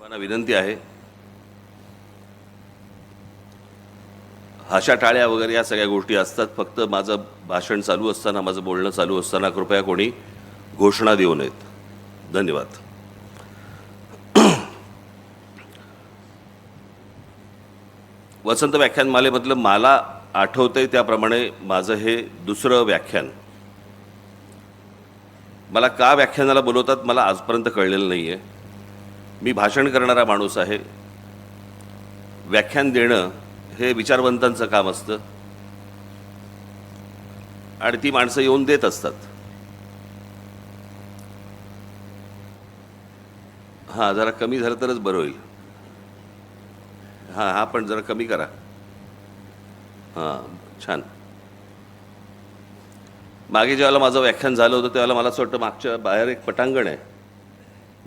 मला विनंती आहे, अशा टाळ्या वगैरे या सगळ्या गोष्टी असतात. फक्त माझं भाषण चालू असताना, माझं बोलणं चालू असताना कृपया कोणी घोषणा देऊ नयेत. धन्यवाद. वसंत व्याख्यानमालेमधलं मला आठवतंय त्याप्रमाणे माझं हे दुसरं व्याख्यान. मला का व्याख्यानाला बोलवतात मला आजपर्यंत कळलेलं नाही आहे. मी भाषण करणारा माणूस आहे. व्याख्यान देणं हे विचारवंतांचं काम असतं आणि ती माणसं येऊन देत असतात. हां, जरा कमी झालं तरच बरं होईल. हां, पण जरा कमी करा. हां, छान. मागे ज्यावेळेला माझं व्याख्यान झालं होतं त्यावेळेला मला असं वाटतं मागच्या बाहेर एक पटांगण आहे,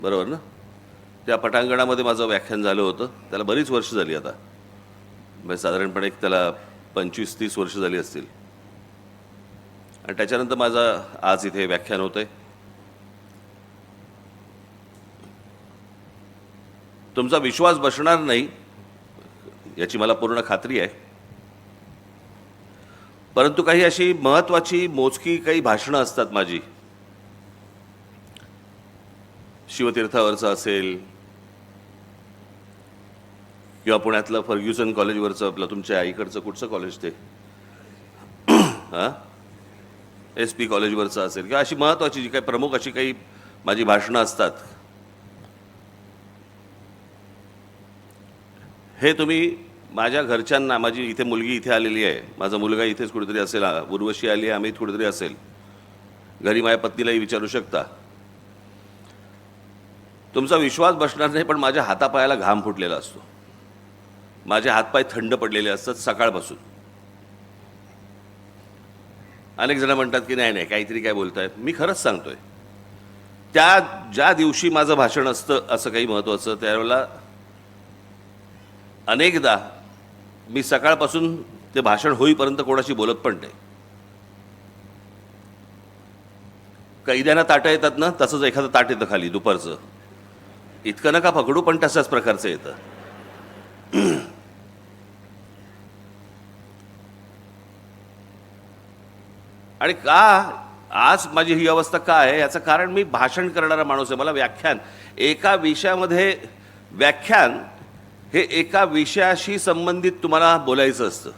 बरोबर ना? त्या पटांगणामध्ये माझं व्याख्यान झालं होतं. त्याला बरीच वर्ष झाली आता, म्हणजे साधारणपणे त्याला 25-30 वर्ष झाली असतील. आणि त्याच्यानंतर माझं आज इथे व्याख्यान होतं आहे. तुमचा विश्वास बसणार नाही याची मला पूर्ण खात्री आहे. परंतु काही अशी महत्त्वाची मोजकी काही भाषणं असतात माझी. शिवतीर्थावरचं असेल किंवा पुण्यातलं फर्ग्युसन कॉलेजवरचं, आपलं तुमच्या आईकडचं कुठचं कॉलेज ते हां SP कॉलेजवरचं असेल, किंवा अशी महत्त्वाची जी काही प्रमुख अशी काही माझी भाषणं असतात. हे तुम्ही माझ्या घरच्यांना, माझी इथे मुलगी इथे आलेली आहे, माझा मुलगा इथेच कुठेतरी असेल, उर्वशी आली आहे, आम्ही कुठेतरी असेल, घरी माझ्या पत्नीलाही विचारू शकता. तुमचा विश्वास बसणार नाही, पण माझ्या हातापायाला घाम फुटलेला असतो. माझे हातपाय थंड पडलेले असतात सकाळपासून. अनेक जण म्हणतात की नाही नाही काहीतरी काय बोलतायत. मी खरंच सांगतोय, ज्या दिवशी माझं भाषण असतं असं काही महत्त्वाचं, त्यावेळेला अनेकदा मी सकाळपासून ते भाषण होईपर्यंत कोणाशी बोलत पण नाही. कैद्यांना ताटं येतात ना, तसंच एखादं ताट येतं खाली दुपारचं. इतकं नका पकडू, पण तशाच प्रकारचं येतं. आणि का आज माझी ही अवस्था का आहे याचं कारण, मी भाषण करणारा माणूस आहे. मला व्याख्यान एका विषयामध्ये, व्याख्यान हे एका विषयाशी संबंधित तुम्हाला बोलायचं असतं.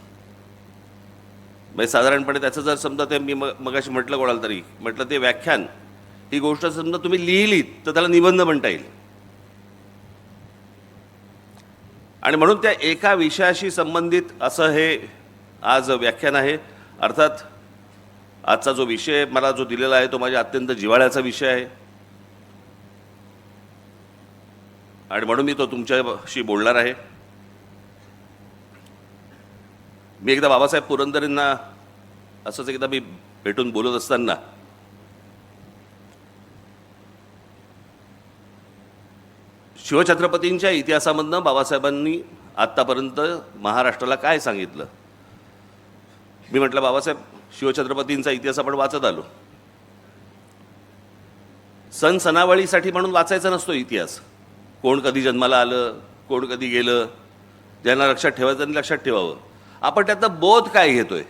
म्हणजे साधारणपणे त्याचं जर समजा ते मी मगाशी म्हटलं कोणाला तरी, म्हटलं ते व्याख्यान ही गोष्ट समजा तुम्ही लिहिलीत तर त्याला निबंध म्हणता येईल. आणि म्हणून त्या एका विषयाशी संबंधित असं हे आज व्याख्यान आहे. अर्थात आजचा जो विषय मला जो दिलेला आहे तो माझ्या अत्यंत जिव्हाळ्याचा विषय आहे आणि म्हणून मी तो तुमच्याशी बोलणार आहे. मी एकदा बाबासाहेब पुरंदरेंना असंच एकदा मी भेटून बोलत असताना शिवछत्रपतींच्या इतिहासामधनं बाबासाहेबांनी आत्तापर्यंत महाराष्ट्राला काय सांगितलं. मी म्हटलं बाबासाहेब, शिवछत्रपतींचा इतिहास आपण वाचत आलो. सण सणावळीसाठी म्हणून वाचायचा नसतो इतिहास. कोण कधी जन्माला आलं, कोण कधी गेलं, ज्यांना लक्षात ठेवायचं त्यांनी लक्षात ठेवावं. आपण त्यातनं बोध काय घेतोय.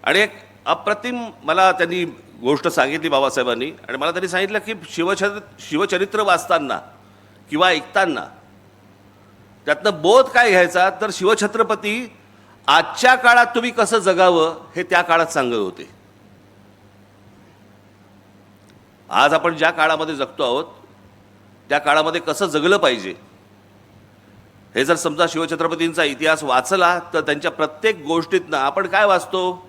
आणि एक अप्रतिम मला त्यांनी गोष्ट सांगितली बाबासाहेबांनी, आणि मला त्यांनी सांगितलं की शिवचरित्र वाचताना किंवा ऐकताना त्यातनं बोध काय घ्यायचा, तर शिवछत्रपती आजच्या काळात तुम्ही कसं जगावं हे त्या काळात सांगत होते. आज आपण ज्या काळामध्ये जगतो आहोत त्या काळामध्ये कसं जगलं पाहिजे हे जर समजा शिवछत्रपतींचा इतिहास वाचला तर त्यांच्या प्रत्येक गोष्टीतनं आपण काय वाचतो.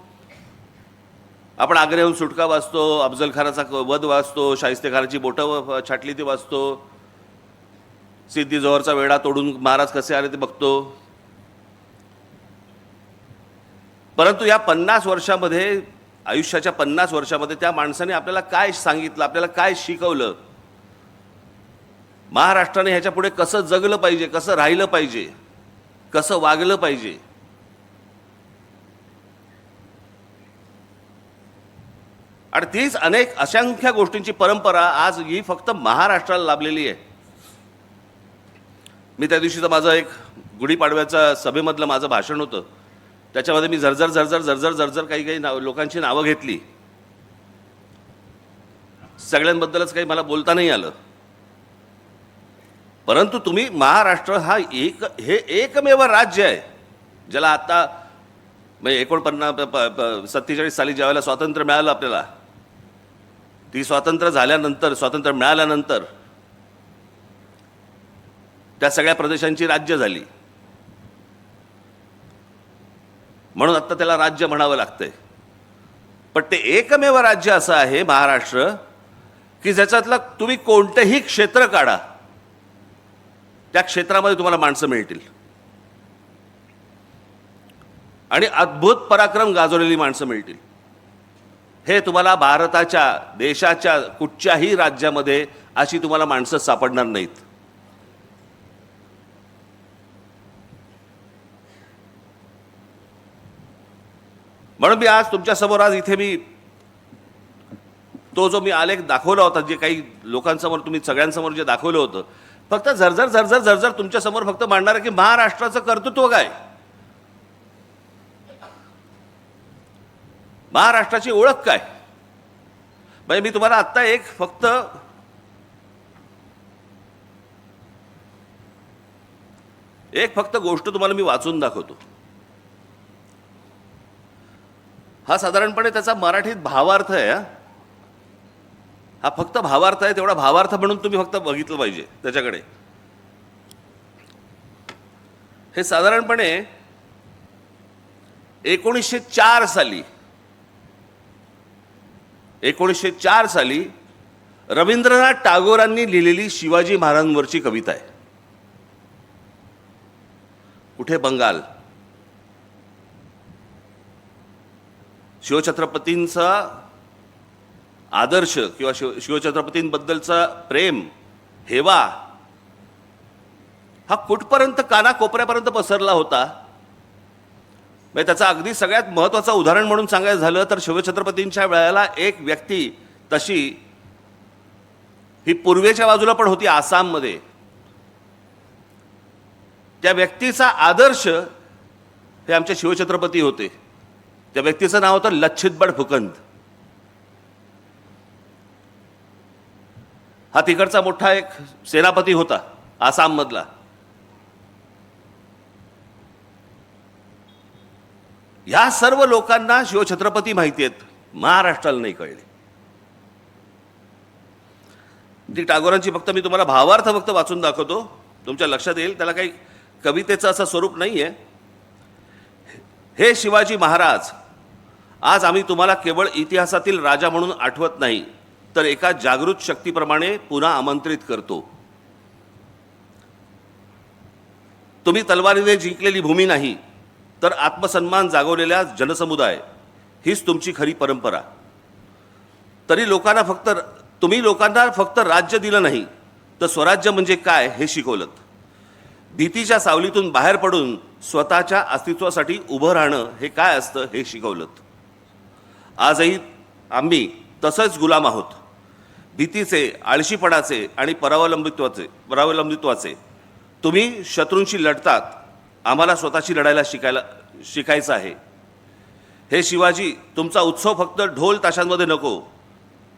आपण आग्र्याहून सुटका वाचतो, अफजलखानाचा वध वाचतो, शाहिस्तेखानाची बोटं छाटली ती वाचतो, सिद्धी जोहरचा वेढा तोडून महाराज कसे आले ते बघतो. परंतु या 50 वर्षामध्ये, आयुष्याच्या 50 वर्षामध्ये त्या माणसाने आपल्याला काय सांगितलं, आपल्याला काय शिकवलं, महाराष्ट्राने ह्याच्या पुढे कसं जगलं पाहिजे, कसं राहिलं पाहिजे, कसं वागलं पाहिजे. आणि तीच अनेक असंख्य गोष्टींची परंपरा आज ही फक्त महाराष्ट्राला लाभलेली आहे. मी त्या दिवशीचं माझं एक गुढीपाडव्याचा सभेमधलं माझं भाषण होतं, त्याच्यामध्ये मी झरझर काही लोकांची नावं घेतली. सगळ्यांबद्दलच काही मला बोलता नाही आलं. परंतु तुम्ही महाराष्ट्र हा हे एकमेव राज्य आहे ज्याला आता म्हणजे 47 साली ज्यावेळेला स्वातंत्र्य मिळालं आपल्याला, ती स्वातंत्र्य मिळाल्यानंतर त्या सगळ्या प्रदेशांची राज्य झाली. म्हणून आता त्याला राज्य म्हणावं लागतंय. पण ते एकमेव राज्य असं आहे महाराष्ट्र की ज्याच्यातलं तुम्ही कोणतंही क्षेत्र काढा, त्या क्षेत्रामध्ये तुम्हाला माणसं मिळतील आणि अद्भुत पराक्रम गाजवलेली माणसं मिळतील. हे तुम्हाला भारताच्या देशाच्या कुठच्याही राज्यामध्ये अशी तुम्हाला माणसं सापडणार नाहीत. म्हणून मी आज तुमच्यासमोर इथे मी तो जो मी आलेख दाखवला होता, जे काही लोकांसमोर तुम्ही सगळ्यांसमोर जे दाखवलं होतं, फक्त झरझर तुमच्यासमोर फक्त मांडणार आहे की महाराष्ट्राचं कर्तृत्व काय, महाराष्ट्राची ओळख काय. म्हणजे मी तुम्हाला आत्ता फक्त गोष्ट तुम्हाला मी वाचून दाखवतो. हा साधारणपणे त्याचा मराठीत भावार्थ आहे. हा फक्त भावार्थ आहे, तेवढा भावार्थ म्हणून तुम्ही फक्त बघितलं पाहिजे त्याच्याकडे. हे साधारणपणे 1904 साली रवींद्रनाथ टागोरांनी लिहिलेली शिवाजी महाराजांवरची कविता आहे. कुठे बंगाल. शिवछत्रपतींचा आदर्श किंवा शिवछत्रपतींबद्दलचा प्रेम, हेवा हा कुठपर्यंत कानाकोपऱ्यापर्यंत पसरला होता. म्हणजे त्याचं अगदी सगळ्यात महत्त्वाचं उदाहरण म्हणून सांगायचं झालं तर शिवछत्रपतींच्या वेळेला एक व्यक्ती तशी ही पूर्वेच्या बाजूला पण होती, आसाममध्ये. त्या व्यक्तीचा आदर्श हे आमचे शिवछत्रपती होते. त्या व्यक्तीचं नाव होतं लच्छितबळ फुकंद. हा तिकडचा मोठा एक सेनापती होता आसाममधला. ह्या सर्व लोकांना शिवछत्रपती माहिती आहेत, महाराष्ट्राला नाही कळले. ती टागोरांची फक्त मी तुम्हाला भावार्थ फक्त वाचून दाखवतो, तुमच्या लक्षात येईल. त्याला काही कवितेचं असं स्वरूप नाही आहे. हे शिवाजी महाराज, आज आम्ही तुम्हाला केवळ इतिहासातील राजा म्हणून आठवत नाही, तर एका जागृत शक्तीप्रमाणे पुन्हा आमंत्रित करतो. तुम्ही तलवारीने जिंकलेली भूमी नाही, तर आत्मसन्मान जागवलेल्या जनसमुदाय हीच तुमची खरी परंपरा. तुम्ही लोकांना फक्त राज्य दिलं नाही, तर स्वराज्य म्हणजे काय हे शिकवलं. भीतीच्या सावलीतून बाहेर पडून स्वतःच्या अस्तित्वासाठी उभं राहणं हे काय असतं हे शिकवलं. आजही आम्ही तसंच गुलाम आहोत, भीतीचे, आळशीपणाचे आणि परावलंबित्वाचे. तुम्ही शत्रूंशी लढतात, आम्हाला स्वतःशी लढायला शिकायचं आहे. हे शिवाजी, तुमचा उत्सव फक्त ढोल ताशांमध्ये नको,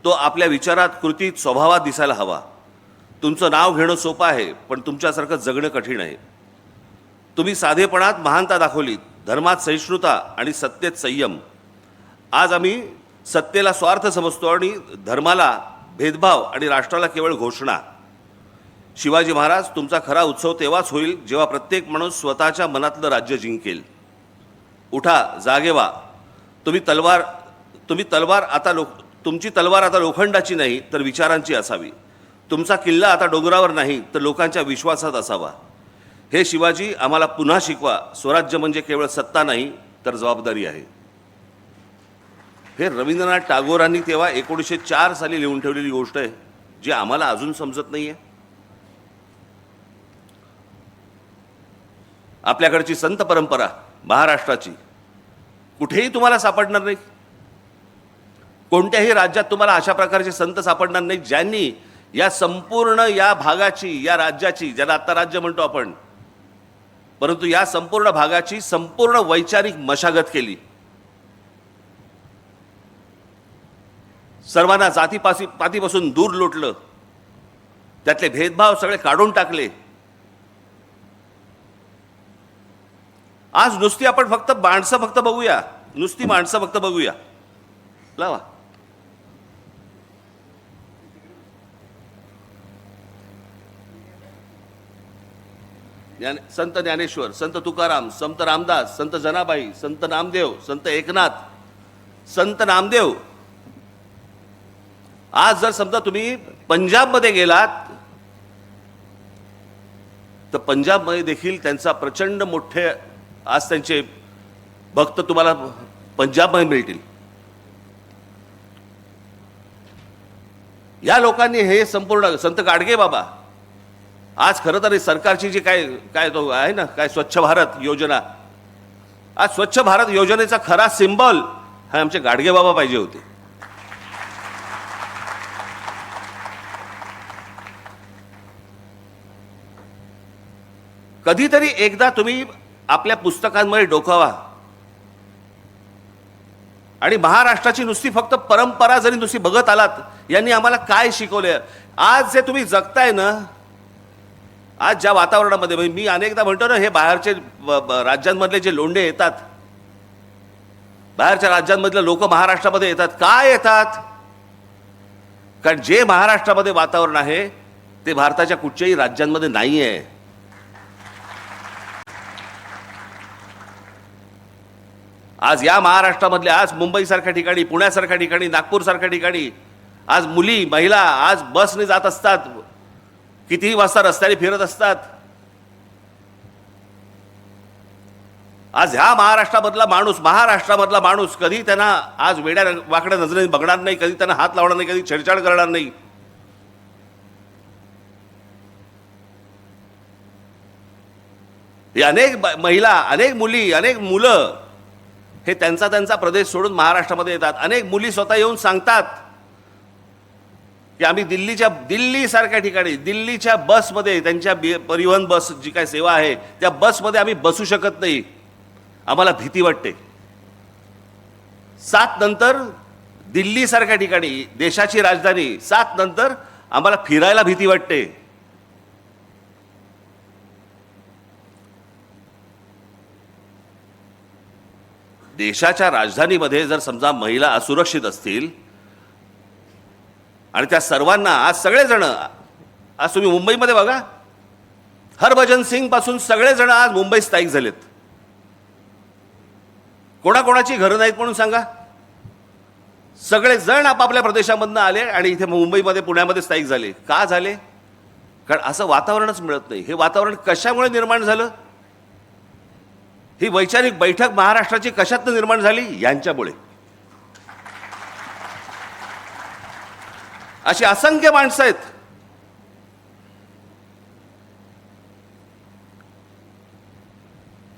तो आपल्या विचारात, कृतीत, स्वभावात दिसायला हवा. तुमचं नाव घेणं सोपं आहे, पण तुमच्यासारखं जगणं कठीण आहे. तुम्ही साधेपणात महानता दाखवलीत, धर्मात सहिष्णुता आणि सत्तेत संयम. आज आम्ही सत्तेला स्वार्थ समजतो आणि धर्माला भेदभाव आणि राष्ट्राला केवळ घोषणा. शिवाजी महाराज, तुमचा खरा उत्सव तेव्हाच होईल जेव्हा प्रत्येक माणूस स्वतःच्या मनातलं राज्य जिंकेल. उठा, जागे व्हा. तुमची तलवार आता लोखंडाची नाही, तर विचारांची असावी. तुमचा किल्ला आता डोंगरावर नाही, तर लोकांच्या विश्वासात असावा. हे शिवाजी, आम्हाला पुन्हा शिकवा, स्वराज्य म्हणजे केवळ सत्ता नाही, तर जबाबदारी आहे. हे रवींद्रनाथ टागोरांनी तेव्हा 1904 साली लिहून ठेवलेली गोष्ट आहे, जी आम्हाला अजून समजत नाहीये. आपल्याकडची संत परंपरा महाराष्ट्राची कुठेही तुम्हाला सापडणार नाही. कोणत्याही राज्यात तुम्हाला अशा प्रकारचे संत सापडणार नाही ज्यांनी या संपूर्ण या भागाची, या राज्याची, ज्याला आत्ता राज्य म्हणतो आपण, परंतु या संपूर्ण भागाची संपूर्ण वैचारिक मशागत केली. सर्वांना जातीपातीपासून दूर लोटलं, त्यातले भेदभाव सगळे काढून टाकले. आज नुसती आपण फक्त माणसं बघूया, नुसती माणसं फक्त बघूया. लावा. संत ज्ञानेश्वर, संत तुकाराम, संत रामदास, संत जनाबाई, संत नामदेव, संत एकनाथ, संत नामदेव. आज जर समजा तुम्ही पंजाबमध्ये गेलात तर पंजाबमध्ये देखील त्यांचा प्रचंड मोठे आज त्यांचे भक्त तुम्हाला पंजाबमध्ये मिळतील. या लोकांनी हे संपूर्ण संत गाडगे बाबा, आज खरं तर सरकारची जी काय तो आहे ना, काय स्वच्छ भारत योजना, आज स्वच्छ भारत योजनेचा खरा सिंबल हा आमचे गाडगे बाबा पाहिजे होते. कधीतरी एकदा तुम्ही आपल्या पुस्तकांमध्ये डोकावा आणि महाराष्ट्राची नुसती फक्त परंपरा जरी नुसती बघत आलात, यांनी आम्हाला काय शिकवले. आज जे तुम्ही जगताय ना, आज ज्या वातावरणामध्ये, मी अनेकदा म्हणतो ना, हे बाहेरचे राज्यांमधले जे लोंढे येतात, बाहेरच्या राज्यांमधले लोक महाराष्ट्रामध्ये येतात. काय येतात? कारण जे महाराष्ट्रामध्ये वातावरण आहे ते भारताच्या कुठच्याही राज्यांमध्ये नाही आहे. आज या महाराष्ट्रामधल्या, आज मुंबईसारख्या ठिकाणी, पुण्यासारख्या ठिकाणी, नागपूरसारख्या ठिकाणी आज मुली, महिला आज बसने जात असतात, कितीही वाजता रस्त्याने फिरत असतात. आज ह्या महाराष्ट्रामधला माणूस कधी त्यांना आज वेड्या वाकड्या नजरेने बघणार नाही, कधी त्यांना हात लावणार नाही, कधी छेडछाड करणार नाही. हे अनेक महिला, अनेक मुली, अनेक मुलं हे त्यांचा प्रदेश सोडून महाराष्ट्रामध्ये येतात. अनेक मुली स्वतः येऊन सांगतात की आम्ही दिल्लीसारख्या ठिकाणी, दिल्लीच्या बसमध्ये, त्यांच्या परिवहन बस जी काय सेवा आहे त्या बसमध्ये आम्ही बसू शकत नाही, आम्हाला भीती वाटते. 7 नंतर दिल्लीसारख्या ठिकाणी, देशाची राजधानी, 7 नंतर आम्हाला फिरायला भीती वाटते. देशाच्या राजधानीमध्ये जर समजा महिला असुरक्षित असतील आणि त्या सर्वांना, आज सगळेजण, आज तुम्ही मुंबईमध्ये बघा, हरभजन सिंग पासून सगळेजण आज मुंबईत स्थायिक झालेत. कोणाकोणाची घरं नाहीत म्हणून सांगा, सगळेजण आपापल्या प्रदेशामधनं आले आणि इथे मुंबईमध्ये, पुण्यामध्ये स्थायिक झाले. का झाले? कारण असं वातावरणच मिळत नाही. हे वातावरण कशामुळे निर्माण झालं? ही वैचारिक बैठक महाराष्ट्राची कशातनं निर्माण झाली? यांच्यामुळे. अशी असंख्य माणसं आहेत.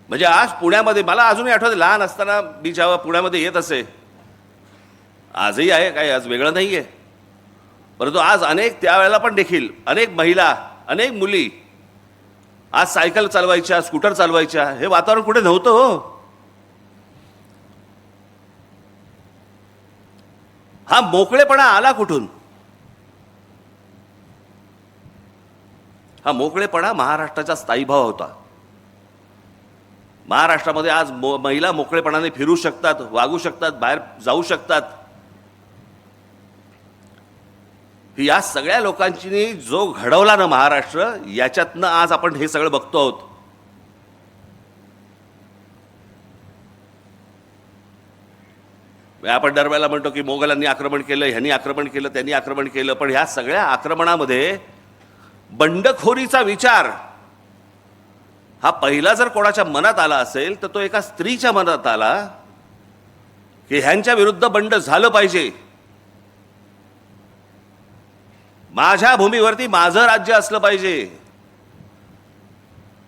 म्हणजे आज पुण्यामध्ये, मला अजूनही आठवते, लहान असताना मी जेव्हा पुण्यामध्ये येत असे, आजही आहे, काही आज वेगळं नाही आहे, परंतु आज अनेक, त्यावेळेला पण देखील अनेक महिला, अनेक मुली आज सायकल चालवायच्या, स्कूटर चालवायच्या. हे वातावरण कुठे नव्हतं हो. हा मोकळेपणा आला कुठून? हा मोकळेपणा महाराष्ट्राचा स्थायीभाव होता. महाराष्ट्रामध्ये आज महिला मोकळेपणाने फिरू शकतात, वागू शकतात, बाहेर जाऊ शकतात. या सगळ्या लोकांची जो घडवला ना महाराष्ट्र, याच्यातनं आज आपण हे सगळं बघतो आहोत. आपण दरवेळेला म्हणतो की मोगलांनी आक्रमण केलं, ह्यांनी आक्रमण केलं, त्यांनी आक्रमण केलं, पण ह्या सगळ्या आक्रमणामध्ये बंडखोरीचा विचार हा पहिला जर कोणाच्या मनात आला असेल तर तो एका स्त्रीच्या मनात आला की ह्यांच्या विरुद्ध बंड झालं पाहिजे. माझ्या भूमीवरती माझं राज्य असलं पाहिजे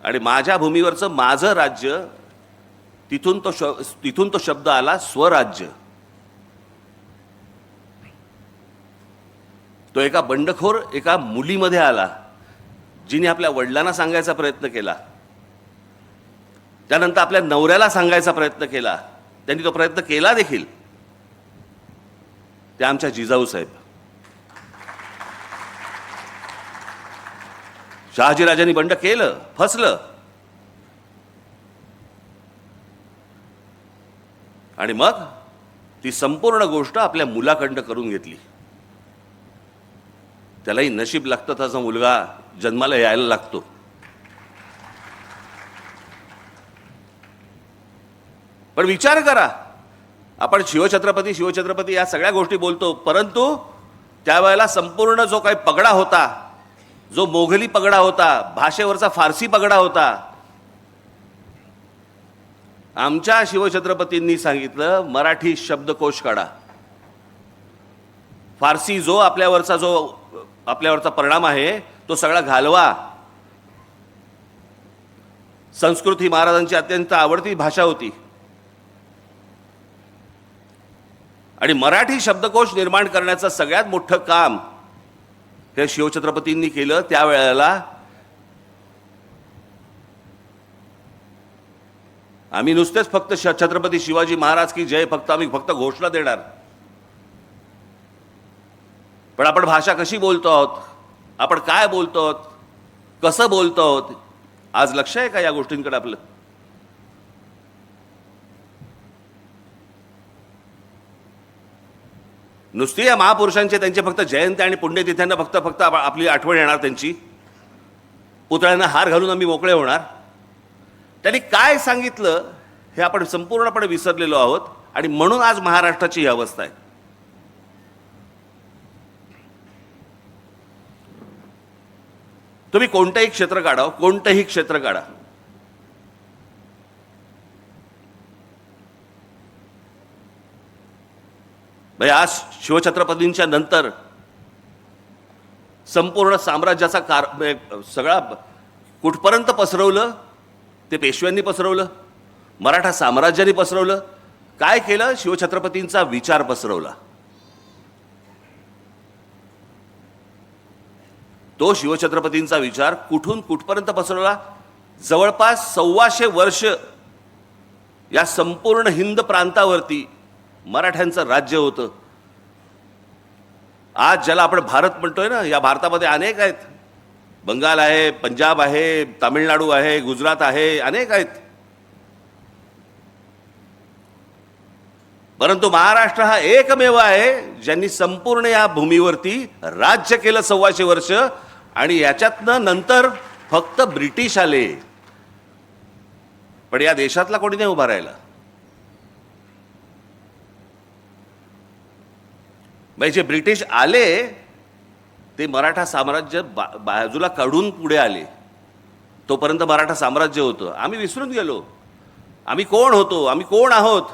आणि माझ्या भूमीवरचं माझं राज्य, तिथून तो शब्द आला स्वराज्य. तो एका बंडखोर एका मुलीमध्ये आला, जिने आपल्या वडिलांना सांगायचा प्रयत्न केला, त्यानंतर आपल्या नवऱ्याला सांगायचा प्रयत्न केला, त्यांनी तो प्रयत्न केला देखील. ते आमच्या जिजाऊ साहेब. शहाजीराजांनी बंड केलं, फसलं, आणि मग ती संपूर्ण गोष्ट आपल्या मुलाकडनं करून घेतली. त्यालाही नशीब लागतं, त्याचा मुलगा जन्माला यायला लागतो. पण विचार करा, आपण शिवछत्रपती शिवछत्रपती या सगळ्या गोष्टी बोलतो, परंतु त्यावेळेला संपूर्ण जो काही पगडा होता, जो मोघली पगडा होता, भाषेवरचा फारसी पगडा होता, आमच्या शिवछत्रपतींनी सांगितलं मराठी शब्दकोश काढा. फारसी जो आपल्यावरचा परिणाम आहे तो सगळा घालवा. संस्कृत ही महाराजांची अत्यंत आवडती भाषा होती, आणि मराठी शब्दकोश निर्माण करण्याचं सगळ्यात मोठं काम हे शिवछत्रपतींनी केलं. त्यावेळेला आम्ही नुसतेच फक्त छत्रपती शिवाजी महाराज की जय आम्ही फक्त घोषणा देणार, पण आपण भाषा कशी बोलतो आहोत, आपण काय बोलतो आहोत, कसं बोलतो आहोत, आज लक्ष आहे का या गोष्टींकडे आपलं? नुसती या महापुरुषांचे त्यांचे फक्त जयंती आणि पुण्यतिथ्यांना फक्त आपली आठवण येणार, त्यांची पुतळ्यांना हार घालून आम्ही मोकळे होणार. त्यांनी काय सांगितलं हे आपण संपूर्णपणे विसरलेलो आहोत, आणि म्हणून आज महाराष्ट्राची ही अवस्था आहे. तुम्ही कोणतंही क्षेत्र काढा, कोणतंही क्षेत्र काढा, आज शिवछत्रपतींच्या नंतर संपूर्ण साम्राज्याचा सगळा कुठपर्यंत पसरवलं ते पेशव्यांनी पसरवलं, मराठा साम्राज्याने पसरवलं. काय केलं? शिवछत्रपतींचा विचार पसरवला. तो शिवछत्रपतींचा विचार कुठून कुठपर्यंत पसरवला? जवळपास 125 वर्ष या संपूर्ण हिंद प्रांतावरती मराठ्यांचं राज्य होतं. आज ज्याला आपण भारत म्हणतोय ना, या भारतामध्ये अनेक आहेत. बंगाल आहे, पंजाब आहे, तामिळनाडू आहे, गुजरात आहे, अनेक आहेत. परंतु महाराष्ट्र हा एकमेव आहे ज्यांनी संपूर्ण या भूमीवरती राज्य केलं 125 वर्ष, आणि याच्यातनं नंतर फक्त ब्रिटिश आले, पण या देशातला कोणी नाही उभा राहिला. जे ब्रिटिश आले ते मराठा साम्राज्य बाजूला काढून पुढे आले. तोपर्यंत मराठा साम्राज्य होतं. आम्ही विसरून गेलो आम्ही कोण होतो, आम्ही कोण आहोत,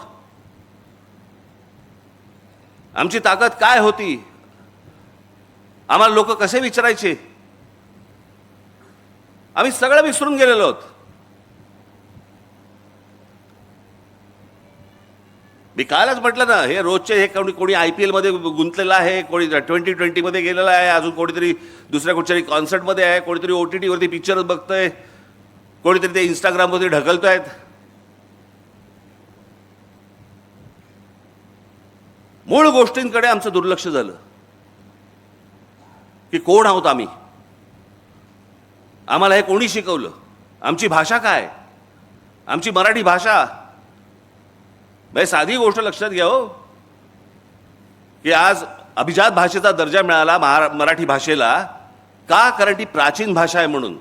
आमची ताकद काय होती, आम्हाला लोक कसे विचारायचे, आम्ही सगळं विसरून गेलेलो आहोत. मी कालच म्हटलं ना, हे रोजचे हे कोणी IPL मध्ये गुंतलेला आहे, कोणी 2020 मध्ये गेलेला आहे, अजून कोणीतरी दुसऱ्या कुठच्याही कॉन्सर्टमध्ये आहे, कोणीतरी OTT वरती पिक्चर बघतोय, कोणीतरी ते इंस्टाग्रामवरती ढकलतोय. मूळ गोष्टींकडे आमचं दुर्लक्ष झालं की कोण आहोत आम्ही, आम्हाला हे कोणी शिकवलं, आमची भाषा काय, आमची मराठी भाषा. साधी गोष्ट लक्षात घ्या हो, की आज अभिजात भाषेचा दर्जा मिळाला मराठी भाषेला का? कारण ती प्राचीन भाषा आहे म्हणून.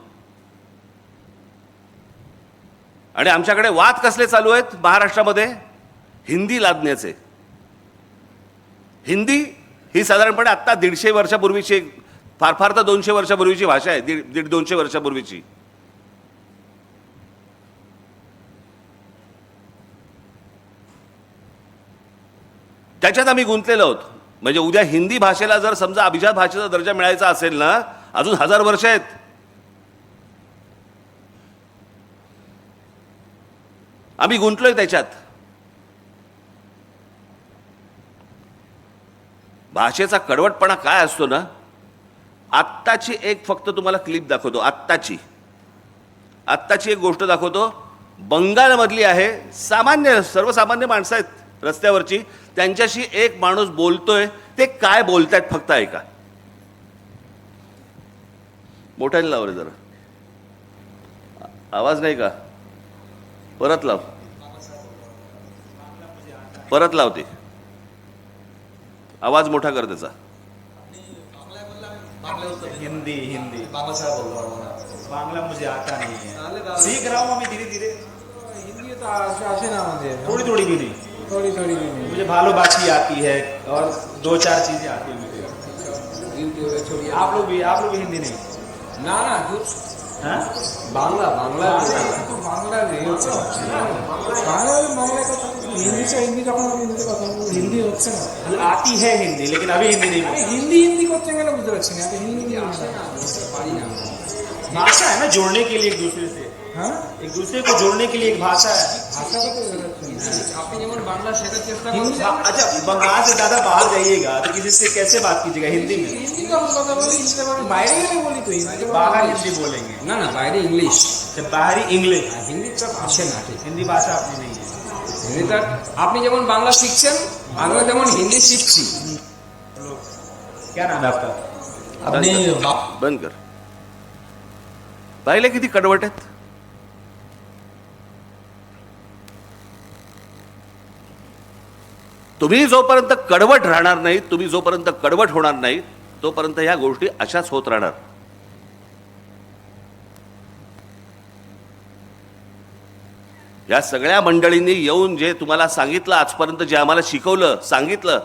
आणि आमच्याकडे वाद कसले चालू आहेत महाराष्ट्रामध्ये? हिंदी लादण्याचे. हिंदी ही साधारणपणे आत्ता 150 वर्षापूर्वीची, फार तर 200 वर्षापूर्वीची भाषा आहे, 150-200 वर्षापूर्वीची. त्याच्यात आम्ही गुंतलेलो आहोत. म्हणजे उद्या हिंदी भाषेला जर समजा अभिजात भाषेचा दर्जा मिळायचा असेल ना, अजून 1000 वर्ष आहेत. आम्ही गुंतलोय त्याच्यात. भाषेचा कडवटपणा काय असतो ना, आत्ताची एक फक्त तुम्हाला क्लिप दाखवतो. आत्ताची एक गोष्ट दाखवतो. बंगालमधली आहे. सामान्य सर्वसामान्य माणसं आहेत रस्त्यावरची, त्यांच्याशी एक माणूस बोलतोय. ते काय बोलतायत फक्त ऐका. मोठ्याने लाव रे जरा, आवाज नाही का? परत लावते. आवाज मोठा कर त्याचा. हिंदी बाबा साहब बोल रहा हूँ ना, बांग्ला मुझे आता नहीं है, सीख रहा हूँ मैं धीरे धीरे. हिंदी तो आशे ना म्हणजे थोड़ी थोड़ी भी नहीं, थोड़ी थोड़ी मुझे भालो बाची आती है और 2-4 चीजें आती हैं मुझे. आप लोग भी हिंदी नहीं? না না हाँ? বাংলা বাংলা বাংলা হচ্ছে বাংলা কথা হিন্দি से हिंदी যখন আমি হিন্দিতে কথা বলবো হিন্দি হচ্ছে না. आती है हिंदी, लेकिन अभी हिंदी नहीं बोलते. হিন্দি করতে গেলে বুঝতে পারছি না. হিন্দি আসে না, বুঝতে পারি না. भाषा है ना जोड़ने के लिए एक दूसरे से, হ্যাঁ एक दूसरे को जोड़ने के लिए एक भाषा है. ভাষা কথা আপনি যেমন বাংলা শেখার চেষ্টা हिंदी. করছেন. अच्छा, बंगाल से ज्यादा बाहर जाइएगा तो किसी से कैसे बात कीजिएगा? हिंदी में. হিন্দি যখন কথা বলি হিন্দিতে বলি, বাইরে গেলে বলি তো হিন্দি बाहर हिंदी बोलेंगे. না না বাইরে ইংলিশ, अच्छा, बाहरी इंग्लिश. হিন্দি তো আসে না ঠিক. हिंदी भाषा अपनी नहीं है. হিন্দিটা আপনি যেমন বাংলা শিখছেন আমিও তেমন হিন্দি শিখছি. क्या नाम है आपका? আপনি बंद कर. पाहिले किती कडवट आहेत. तुम्ही जोपर्यंत कडवट राहणार नाही, तुम्ही जोपर्यंत कडवट होणार नाही, तोपर्यंत ह्या गोष्टी अशाच होत राहणार. या सगळ्या मंडळींनी येऊन जे तुम्हाला सांगितलं, आजपर्यंत जे आम्हाला शिकवलं, सांगितलं.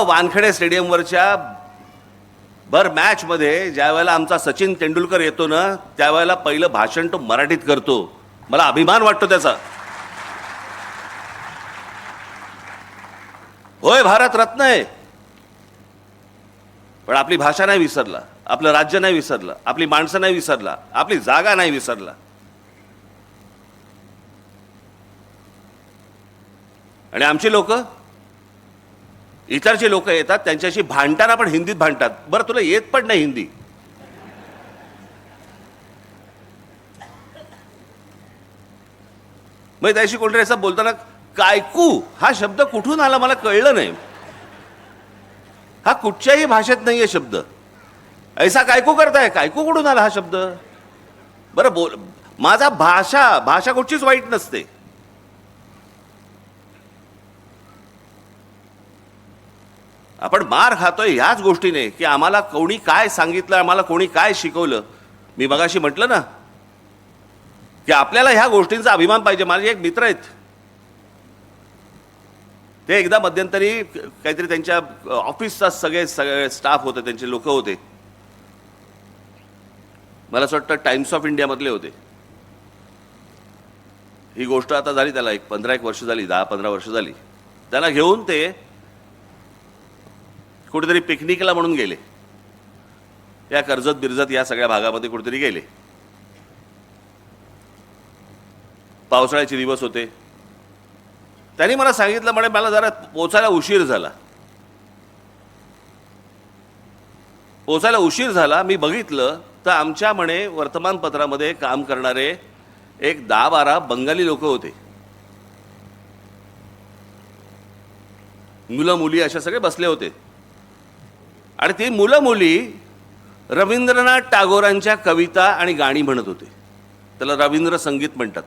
वानखेडे स्टेडियमवरच्या भर मॅच मध्ये ज्या वेळेला आमचा सचिन तेंडुलकर येतो ना, त्यावेळेला पहिलं भाषण तो मराठीत करतो. मला अभिमान वाटतो त्याचा. होय, भारत रत्न आहे, पण आपली भाषा नाही विसरला, आपलं राज्य नाही विसरलं, आपली माणसं नाही विसरला, आपली जागा नाही विसरला. आणि आमची लोक, इतर जे लोक येतात त्यांच्याशी भांडताना पण हिंदीत भांडतात. बरं, तुला येत पण नाही हिंदी. मग त्याशी कोणतरी असं बोलताना कायकू हा शब्द कुठून आला मला कळलं नाही. हा कुठच्याही भाषेत नाहीये शब्द. ऐसा कायकू करताय, कायकू कुठून आला हा शब्द? बरं बोल. माझा भाषा कुठचीच वाईट नसते. आपण मार खातोय ह्याच गोष्टीने की आम्हाला कोणी काय सांगितलं, आम्हाला कोणी काय शिकवलं. मी मगाशी म्हटलं ना की आपल्याला ह्या गोष्टींचा अभिमान पाहिजे. माझे एक मित्र आहेत, ते एकदा मध्यंतरी काहीतरी त्यांच्या ऑफिसचा सगळे स्टाफ होते, त्यांचे लोक होते. मला असं वाटतं टाइम्स ऑफ इंडियामधले होते. ही गोष्ट आता झाली त्याला 15 वर्ष झाली, 10-15 वर्ष झाली. त्यांना घेऊन ते कुठेतरी पिकनिकला म्हणून गेले. या कर्जत बिरजत या सगळ्या भागामध्ये कुठेतरी गेले. पावसाळ्याचे दिवस होते. त्यांनी मला सांगितलं, म्हणे मला जरा पोचायला उशीर झाला. मी बघितलं तर आमच्या म्हणे वर्तमानपत्रामध्ये काम करणारे एक 10-12 बंगाली लोक होते. मुलं मुली अशा सगळे बसले होते. आणि ती मुलं मुली रवींद्रनाथ टागोरांच्या कविता आणि गाणी म्हणत होते. त्याला रवींद्र संगीत म्हणतात.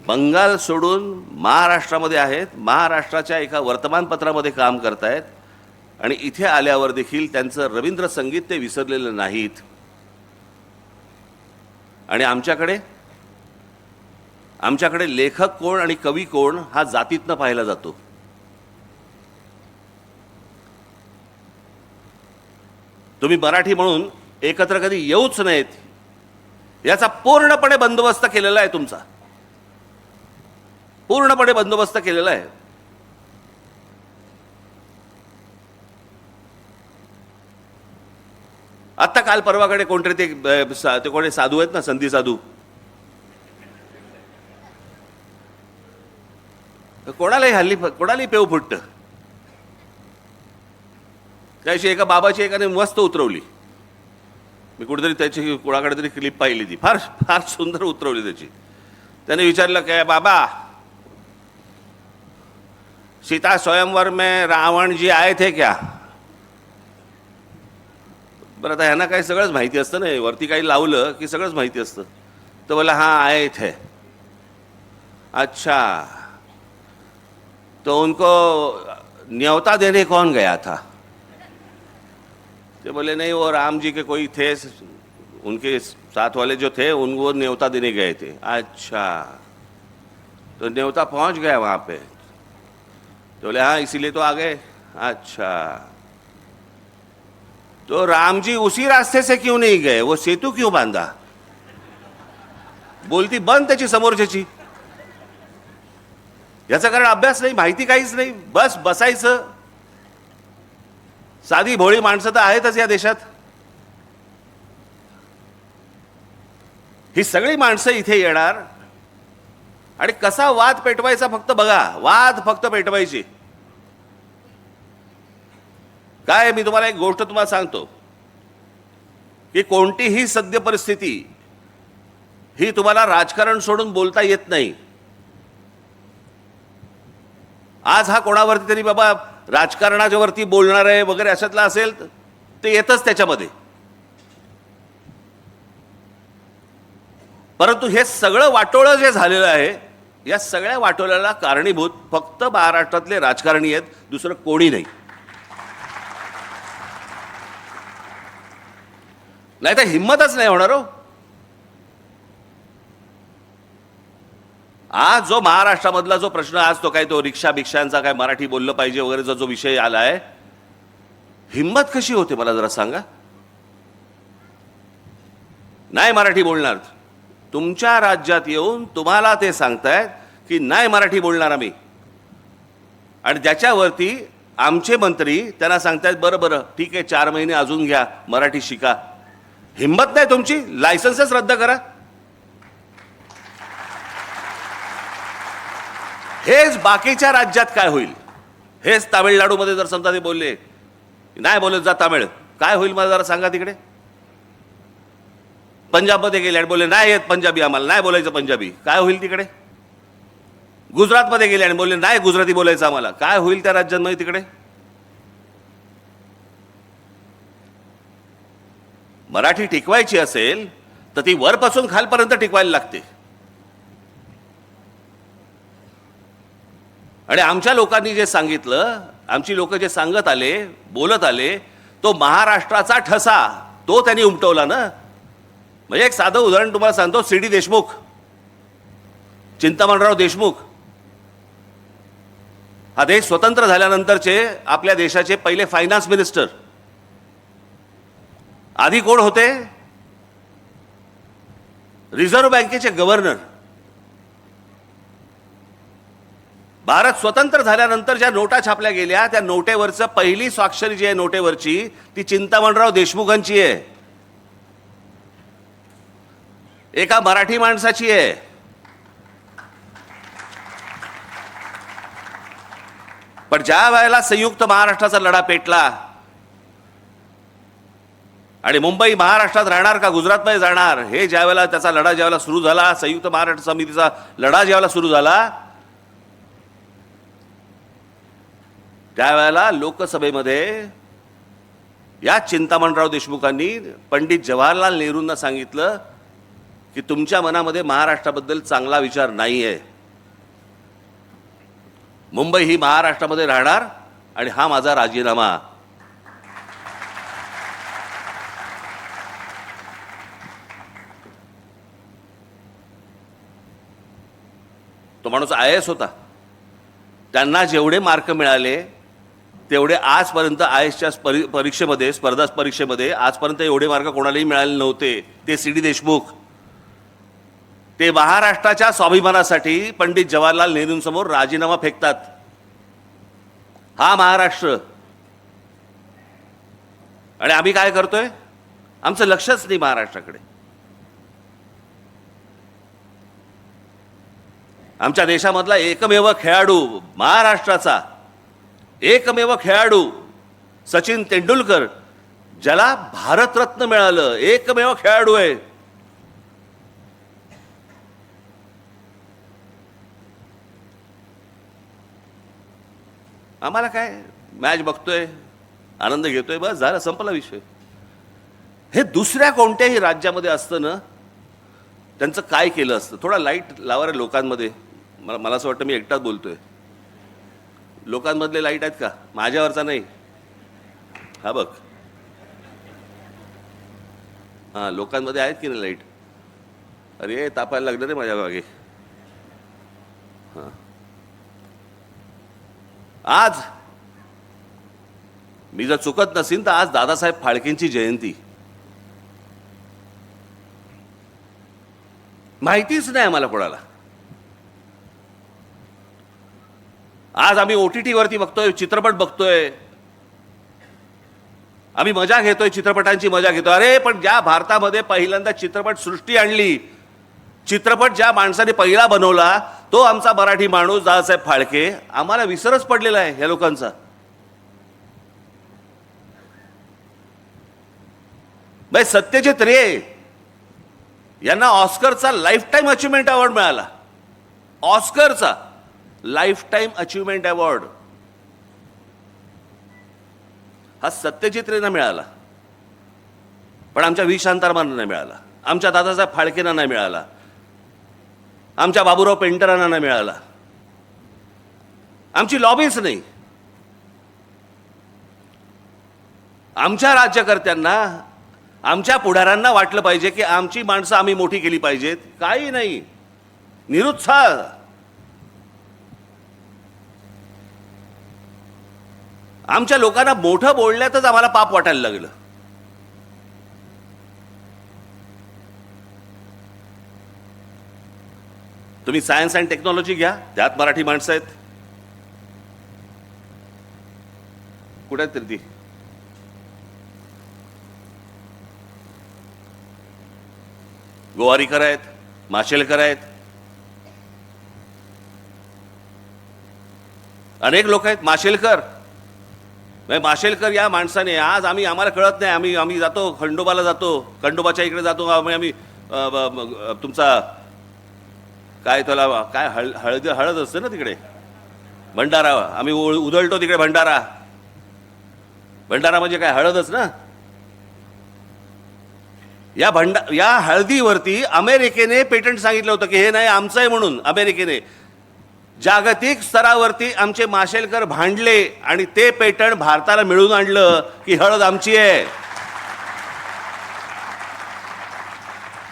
बंगाल सोडून महाराष्ट्रामध्ये आहेत, महाराष्ट्राच्या एका वर्तमानपत्रामध्ये काम करतायत आणि इथे आल्यावर देखील त्यांचं रवींद्र संगीत ते विसरलेलं नाहीत. आणि आमच्याकडे लेखक कोण आणि कवी कोण हा जातीतनं पाहिला जातो. तुम्ही मराठी म्हणून एकत्र कधी येऊच नाहीत याचा पूर्णपणे बंदोबस्त केलेला आहे. तुमचा पूर्णपणे बंदोबस्त केलेला आहे. आत्ता काल परवाकडे कोणतरी ते कोणी साधू आहेत ना, संधी साधू, कोणालाही पेव फुटतं. त्याशी एका बाबाची एकाने मस्त उतरवली. मी कुठेतरी त्याची कोणाकडे तरी क्लिप पाहिली, ती फार फार सुंदर उतरवली त्याची. त्याने विचारलं काय बाबा, सीता स्वयंवर में रावण जी आए थे क्या? बरं, आता ह्यांना काही सगळंच माहिती असतं ना, वरती काही लावलं की सगळंच माहिती असतं. तर बोला हाँ आए थे. अच्छा, तो उनको न्योता देने कौन गया था? तो बोले नहीं, वो राम जी के कोई थे, उनके साथ वाले जो थे उनको न्योता देने गए थे. अच्छा, तो न्योता पहुंच गया वहां पे? तो बोले हाँ, इसीलिए तो आ गए. अच्छा, तो राम जी उसी रास्ते से क्यों नहीं गए? वो सेतू क्यों बांधा? बोलती बंद त्याची समोरच्याची. याचा कारण अभ्यास नाही, माहिती काहीच नाही, बस बसायचं. साधी भोळी माणसं तर आहेतच या देशात. ही सगळी माणसं इथे येणार आणि कसा वाद पेटवायचा फक्त बघा. वाद फक्त पेटवायची. काय, मी तुम्हाला एक गोष्ट तुम्हाला सांगतो की कोणतीही सद्य परिस्थिती ही तुम्हाला राजकारण सोडून बोलता येत नाही. आज हा कोणावरती तरी बाबा राजकारणाच्या वरती बोलणार आहे वगैरे अशातला असेल ते येतच त्याच्यामध्ये. परंतु हे सगळं वाटोळं जे झालेलं आहे, या सगळ्या वाटोळ्याला कारणीभूत फक्त महाराष्ट्रातले राजकारणी आहेत, दुसरं कोणी नाही. नाही तर हिंमतच नाही होणार हो. आज जो महाराष्ट्रामधला जो प्रश्न, आज तो काय तो रिक्षा भिक्षांचा काय मराठी बोललं पाहिजे वगैरेचा जो विषय आलाय, हिंमत कशी होते मला जरा सांगा. नाही मराठी बोलणार. तुमच्या राज्यात येऊन तुम्हाला ते सांगतायत की नाही मराठी बोलणार आम्ही, आणि ज्याच्यावरती आमचे मंत्री त्यांना सांगतायत बरं बरं ठीक आहे 4 महिने अजून घ्या, मराठी शिका. हिंमत नाही तुमची? लायसन्सच रद्द करा. हेच बाकीच्या राज्यात काय होईल? हेच तामिळनाडूमध्ये जर समजा ते बोलले नाही बोलत जा तामिळ, काय होईल मला जरा सांगा. तिकडे पंजाबमध्ये गेले आणि बोलले नाही येत पंजाबी, आम्हाला नाही बोलायचं पंजाबी, काय होईल तिकडे? गुजरातमध्ये गेले आणि बोलले नाही गुजराती बोलायचं आम्हाला, काय होईल त्या राज्यांमध्ये तिकडे? मराठी टिकवायची असेल तर ती वरपासून खालपर्यंत टिकवायला लागते. आणि आमच्या लोकांनी जे सांगितलं, आमची लोक जे सांगत आले, बोलत आले, तो महाराष्ट्राचा ठसा तो त्यांनी उमटवला ना. म्हणजे एक साधं उदाहरण तुम्हाला सांगतो. सी.डी. देशमुख, चिंतामणराव देशमुख, हा देश स्वतंत्र झाल्यानंतरचे आपल्या देशाचे पहिले फायनान्स मिनिस्टर. आधी कोण होते? रिझर्व्ह बँकेचे गव्हर्नर. भारत स्वतंत्र झाल्यानंतर ज्या नोटा छापल्या गेल्या त्या नोटेवरचं पहिली स्वाक्षरी जी आहे नोटेवरची ती चिंतामणराव देशमुखांची आहे, एका मराठी माणसाची आहे. पण ज्या वेळेला संयुक्त महाराष्ट्राचा लढा पेटला आणि मुंबई महाराष्ट्रात राहणार का गुजरातमध्ये जाणार हे ज्यावेळेला त्याचा लढा ज्यावेळेला सुरू झाला, संयुक्त महाराष्ट्र समितीचा लढा ज्यावेळेला सुरू झाला, त्यावेळेला लोकसभेमध्ये या चिंतामणराव देशमुखांनी पंडित जवाहरलाल नेहरूंना सांगितलं की तुमच्या मनामध्ये महाराष्ट्राबद्दल चांगला विचार नाही आहे, मुंबई ही महाराष्ट्रामध्ये राहणार आणि हा माझा राजीनामा. तो माणूस IAS होता. त्यांना जेवढे मार्क मिळाले तेवढे आजपर्यंत IASच्या परीक्षेमध्ये, स्पर्धा परीक्षेमध्ये आजपर्यंत एवढे मार्क कोणालाही मिळाले नव्हते. ते सी.डी. देशमुख, ते महाराष्ट्राच्या स्वाभिमानासाठी पंडित जवाहरलाल नेहरूंसमोर राजीनामा फेकतात. हा महाराष्ट्र. आणि आम्ही काय करतोय? आमचं लक्षच नाही महाराष्ट्राकडे. आमच्या देशामधला एकमेव खेळाडू, महाराष्ट्राचा एकमेव खेळाडू सचिन तेंडुलकर, ज्याला भारतरत्न मिळालं, एकमेव खेळाडू आहे. आम्हाला काय, मॅच बघतोय, आनंद घेतोय, बस झालं, संपला विषय. हे दुसऱ्या कोणत्याही राज्यामध्ये असतं ना, त्यांचं काय केलं असतं. थोडा लाईट लावा रे लोकांमध्ये. मला असं वाटतं मी एकटाच बोलतोय. लोकांमधले लाईट आहेत का? माझ्यावरचा नाही, हा बघ. हां, लोकांमध्ये आहेत की नाही लाईट? अरे तापायला लागलं रे माझ्या मागे. हां, आज मी जर चुकत नसीन तर आज दादासाहेब फाळकेंची जयंती. माहितीच नाही आम्हाला कोणाला. आज आम्ही OTT वरती बघतोय, चित्रपट बघतोय, आम्ही मजा घेतोय, चित्रपटांची मजा घेतोय. अरे पण ज्या भारतामध्ये पहिल्यांदा चित्रपट सृष्टी आणली, चित्रपट ज्या माणसाने पहिला बनवला, तो आमचा मराठी माणूस दादासाहेब फाळके. आम्हाला विसरच पडलेला आहे या लोकांचा. बाई सत्यजित रे यांना ऑस्करचा लाईफ टाईम अचिव्हमेंट अवॉर्ड मिळाला. ऑस्करचा लाईफ टाईम अचिव्हमेंट अवॉर्ड हा सत्यजित रेंना मिळाला, पण आमच्या व्ही शांतारामांना नाही मिळाला, आमच्या दादासाहेब फाळकेंना नाही मिळाला, आमच्या बाबूराव पेंटरांना नाही मिळाला. आमची लॉबीच नाही. आमच्या राज्यकर्त्यांना, आमच्या पुढाऱ्यांना वाटलं पाहिजे की आमची माणसं आम्ही मोठी केली पाहिजेत. काही नाही, निरुत्साह. आमच्या लोकांना मोठं बोलण्यातच आम्हाला पाप वाटायला लागलं. तुम्ही सायन्स अँड टेक्नॉलॉजी घ्या, त्यात मराठी माणसं आहेत. कुठे आहेत तरी ती? गोवारीकर आहेत, माशेलकर आहेत, अनेक लोक आहेत. माशेलकर या माणसाने आज आम्हाला कळत नाही, आम्ही जातो खंडोबाला, जातो खंडोबाच्या इकडे जातो, आम्ही तुमचा काय त्याला काय हळद असते ना तिकडे, भंडारा, आम्ही उधळतो तिकडे भंडारा. भंडारा म्हणजे काय? हळदच ना. या हळदीवरती अमेरिकेने पेटंट सांगितलं होतं की हे नाही आमचं आहे म्हणून. अमेरिकेने जागतिक स्तरावरती आमचे माशेलकर भांडले आणि ते पेटंट भारताला मिळवून आणलं की हळद आमची आहे.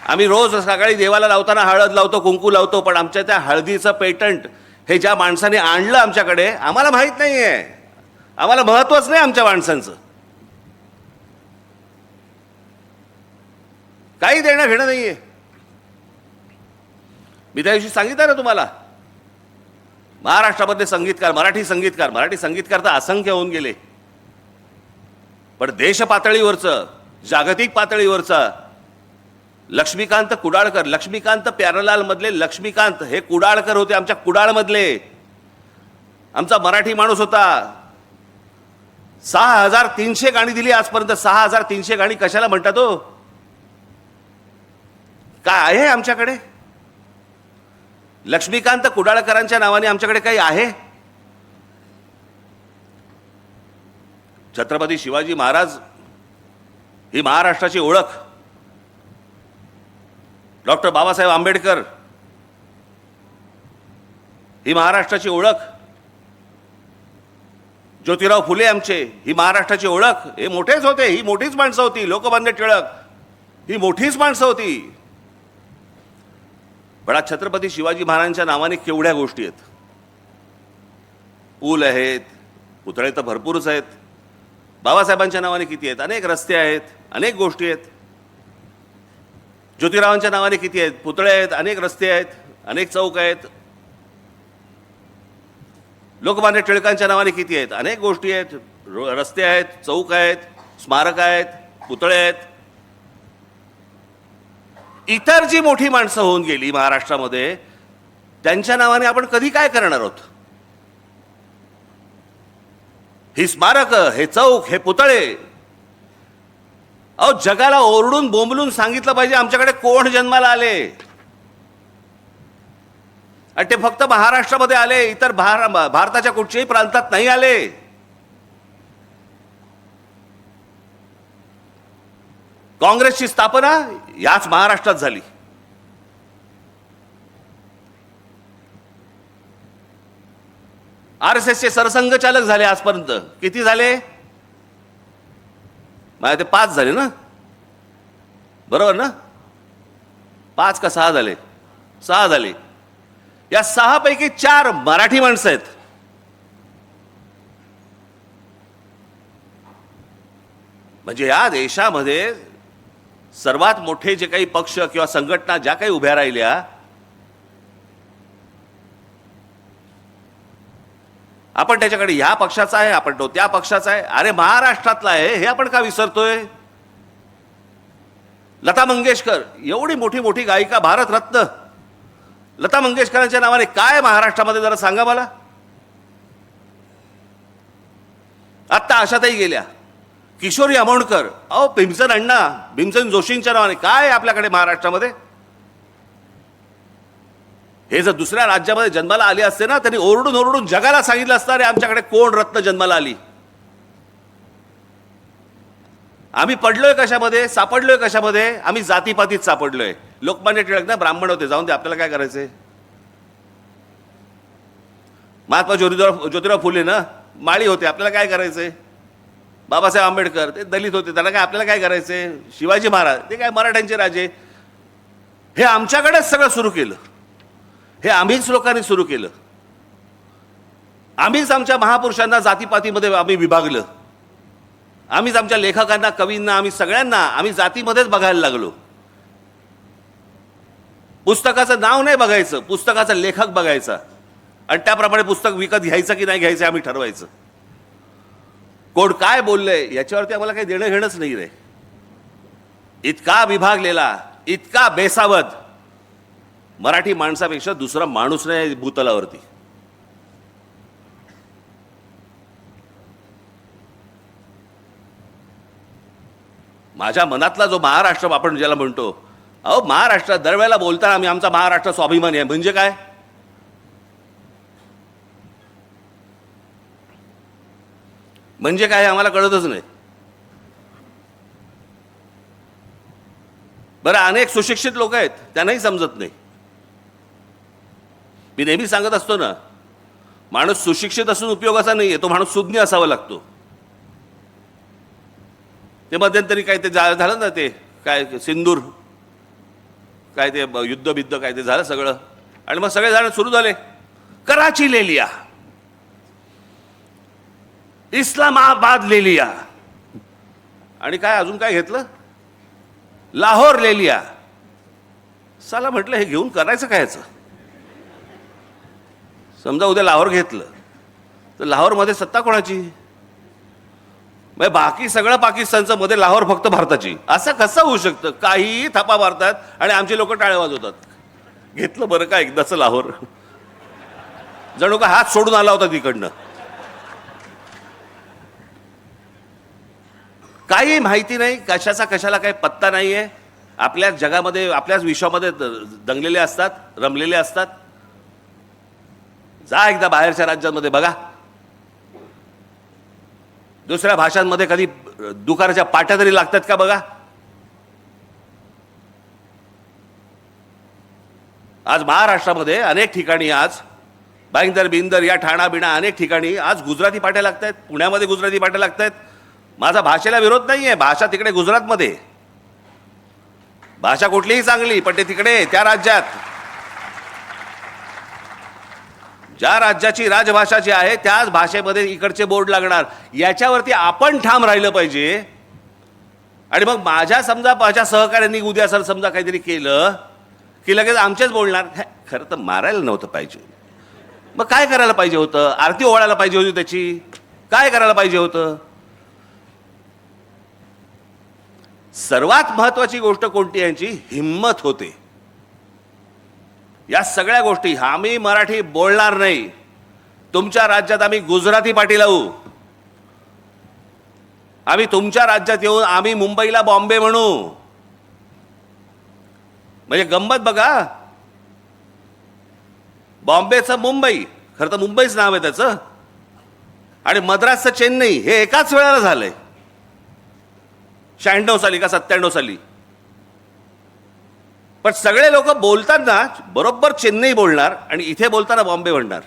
आम्ही रोज सकाळी देवाला लावताना हळद लावतो, कुंकू लावतो, पण आमच्या त्या हळदीचं पेटंट हे ज्या माणसाने आणलं आमच्याकडे, आम्हाला माहित नाहीये, आम्हाला महत्वच नाही आमच्या माणसांचं. काही देणं घेणं नाहीये. मी त्या दिवशी सांगितलं ना तुम्हाला, महाराष्ट्रामधले संगीतकार, मराठी संगीतकार तर असंख्य होऊन गेले, पण देश पातळीवरचं, जागतिक पातळीवरचं लक्ष्मीकांत कुडाळकर, लक्ष्मीकांत प्यारलाल मधले लक्ष्मीकांत हे कुडाळकर होते, आमच्या कुडाळमधले. आमचा मराठी माणूस होता. 6300 गाणी दिली आजपर्यंत. 6300 गाणी कशाला म्हणतात हो? काय आहे आमच्याकडे? लक्ष्मीकांत कुडाळकरांच्या नावाने आमच्याकडे काही आहे? छत्रपती शिवाजी महाराज ही महाराष्ट्राची ओळख. डॉक्टर बाबासाहेब आंबेडकर ही महाराष्ट्राची ओळख. ज्योतिराव फुले आमचे ही महाराष्ट्राची ओळख. हे मोठेच होते, ही मोठीच माणसं होती. लोकमान्य टिळक ही मोठीच माणसं होती. पण आज छत्रपती शिवाजी महाराजांच्या नावाने केवढ्या गोष्टी आहेत. पूल आहेत, पुतळे तर भरपूरच आहेत. बाबासाहेबांच्या नावाने किती आहेत? अनेक रस्ते आहेत, अनेक गोष्टी आहेत. ज्योतिरावांच्या नावाने किती आहेत? पुतळे आहेत, अनेक रस्ते आहेत, अनेक चौक आहेत. लोकमान्य टिळकांच्या नावाने किती आहेत? अनेक गोष्टी आहेत, रस्ते आहेत, चौक आहेत, स्मारक आहेत, पुतळे आहेत. इतर जी मोठी माणसं होऊन गेली महाराष्ट्रामध्ये, त्यांच्या नावाने आपण कधी काय करणार आहोत? ही स्मारक, हे चौक, हे पुतळे, अहो जगाला ओरडून बोंबलून सांगितलं पाहिजे आमच्याकडे कोण जन्माला आले. आणि ते फक्त महाराष्ट्रामध्ये आले, इतर भारताच्या कुठच्याही प्रांतात नाही आले. काँग्रेसची स्थापना याच महाराष्ट्रात झाली. RSSचे सरसंघचालक झाले आजपर्यंत. किती झाले? माझ्या ते 5 झाले ना, बरोबर ना? 5 का 6 झाले? 6 झाले. या 6 पैकी 4 मराठी माणसं आहेत. म्हणजे या देशामध्ये सर्वात मोठे जे काही पक्ष किंवा संघटना ज्या काही उभ्या राहिल्या, आपण त्याच्याकडे ह्या पक्षाचा आहे, आपण तो त्या पक्षाचा आहे. अरे महाराष्ट्रातला आहे हे आपण का विसरतोय? लता मंगेशकर एवढी मोठी मोठी गायिका, भारतरत्न लता मंगेशकरांच्या नावाने काय महाराष्ट्रामध्ये जरा सांगा मला. आत्ता आशाताई गेल्या. किशोरी आमोणकर, अहो भीमसेन अण्णा, भीमसेन जोशींच्या नावाने काय आपल्याकडे महाराष्ट्रामध्ये. हे जर दुसऱ्या राज्यामध्ये जन्माला आले असते ना, त्यांनी ओरडून ओरडून जगाला सांगितलं असतं रे आमच्याकडे कोण रत्न जन्माला आली. आम्ही पडलोय कशामध्ये, सापडलोय कशामध्ये? आम्ही जातीपातीत सापडलोय. लोकमान्य टिळक ना ब्राह्मण होते, जाऊन ते आपल्याला काय करायचंय. महात्मा ज्योतिराव फुले ना माळी होते, आपल्याला काय करायचंय. बाबासाहेब आंबेडकर ते दलित होते, त्यांना काय आपल्याला काय करायचंय. शिवाजी महाराज ते काय मराठ्यांचे राजे. हे आमच्याकडेच सगळं सुरू केलं. हे आम्हीच लोकांनी सुरू केलं. आम्हीच आमच्या महापुरुषांना जातीपातीमध्ये आम्ही विभागलं. आम्हीच आमच्या लेखकांना, कवींना, आम्ही सगळ्यांना आम्ही जातीमध्येच बघायला लागलो. पुस्तकाचं नाव नाही बघायचं, पुस्तकाचा लेखक बघायचा आणि त्याप्रमाणे पुस्तक विकत घ्यायचं की नाही घ्यायचं आम्ही ठरवायचं. कोण काय बोललंय याच्यावरती आम्हाला काही देणं घेणंच नाही रे. इतका विभागलेला, इतका बेसावध मराठी माणसापेक्षा दुसरा माणूस नाही भूतलावरती. माझ्या मनातला जो महाराष्ट्र आपण ज्याला म्हणतो, अहो महाराष्ट्र दरवेळेला बोलताना आम्ही आमचा महाराष्ट्र स्वाभिमानी आहे म्हणजे काय. म्हणजे काय आम्हाला कळतच नाही. बरं, अनेक सुशिक्षित लोक आहेत, त्यांनाही समजत नाही. मी नेहमी सांगत असतो ना, माणूस सुशिक्षित असून उपयोगाचा नाहीये, तो माणूस सुज्ञ असावा लागतो. ते मध्यंतरी काय ते झालं ना, ते काय सिंदूर काय ते युद्ध काय ते झालं सगळं, आणि मग सगळे जण सुरू झाले कराची ले लिया, इस्लामाबाद ले लिया, आणि काय अजून काय घेतलं, लाहोर ले लिया. साला म्हटलं हे घेऊन करायचं काय याचं. समजा उद्या लाहोर घेतलं तर लाहोरमध्ये सत्ता कोणाची. बाकी सगळं पाकिस्तानचं, मध्ये लाहोर फक्त भारताची. असं कसं होऊ शकतं. काही थापा मारतात आणि आमचे लोक टाळे वाजवतात. घेतलं बरं का एकदाच लाहोर, जणू का हात सोडून आला होता तिकडनं. काही माहिती नाही, कशाचा कशाला काही पत्ता नाहीये. आपल्याच जगामध्ये, आपल्याच विश्वामध्ये दंगलेले असतात, रमलेले असतात. जा एकदा बाहेरच्या राज्यांमध्ये बघा, दुसऱ्या भाषांमध्ये कधी दुकानाच्या पाट्या तरी लागतात का बघा. आज महाराष्ट्रामध्ये अनेक ठिकाणी, आज भाईंदर बिंदर या ठाणा बिणा अनेक ठिकाणी आज गुजराती पाट्या लागत आहेत. पुण्यामध्ये गुजराती पाट्या लागत आहेत. माझा भाषेला विरोध नाहीये, भाषा तिकडे गुजरातमध्ये, भाषा कुठलीही चांगली, पण ते तिकडे त्या राज्यात, ज्या राज्याची राजभाषा जी आहे त्याच भाषेमध्ये इकडचे बोर्ड लागणार. याच्यावरती आपण ठाम राहिलं पाहिजे. आणि मग माझ्या सहकाऱ्यांनी उद्या सर समजा काहीतरी केलं की लगेच आमचेच बोलणार. खरं तर मारायला नव्हतं पाहिजे. मग काय करायला पाहिजे होतं. आरती ओवाळायला पाहिजे होती त्याची. काय करायला पाहिजे होतं. सर्वात महत्वाची गोष्ट कोणती, यांची हिम्मत होते. या सगळ्या गोष्टी, आम्ही मराठी बोलणार नाही, तुमच्या राज्यात आम्ही गुजराती पाटी लावू, आम्ही तुमच्या राज्यात येऊन आम्ही मुंबईला बॉम्बे म्हणू. म्हणजे गंमत बघा, बॉम्बेचं मुंबई, खरं तर मुंबईच नाव आहे त्याचं, आणि मद्रासचं चेन्नई हे एकाच वेळेला झालंय 96 साली का 97 साली. पण सगळे लोक बोलताना बरोबर चेन्नई बोलणार आणि इथे बोलताना बॉम्बे म्हणणार.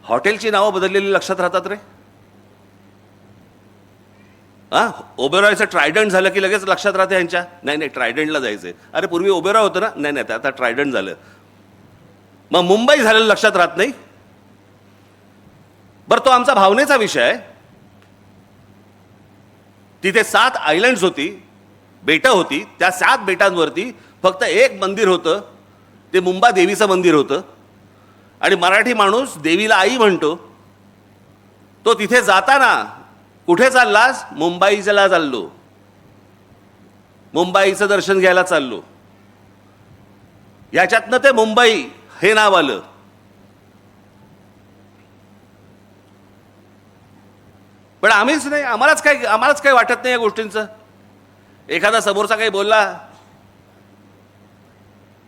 हॉटेलची नावं बदललेली लक्षात राहतात रे. हा, ओबेरॉयचं ट्रायडंट झालं की लगेच लक्षात राहते यांच्या, नाही नाही ट्रायडंटला जायचंय. अरे पूर्वी ओबेरॉय होतं ना, नाही नाही आता ट्रायडंट झालं. मग मुंबई झालेलं लक्षात राहत नाही. बरं, तो आमचा भावनेचा विषय आहे. तिथे 7 आयलंड्स होती, बेटं होती. त्या 7 बेटांवरती फक्त एक मंदिर होतं, ते मुंबा देवीचं मंदिर होतं. आणि मराठी माणूस देवीला आई म्हणतो. तो तिथे जाताना कुठे चाललास? मुंबईला चाललो, मुंबईचं दर्शन घ्यायला चाललो. याच्यातनं ते मुंबई हे नाव आलं. पण आम्हीच नाही, आम्हालाच काही वाटत नाही या गोष्टींचं. एखादा समोरचा काही बोलला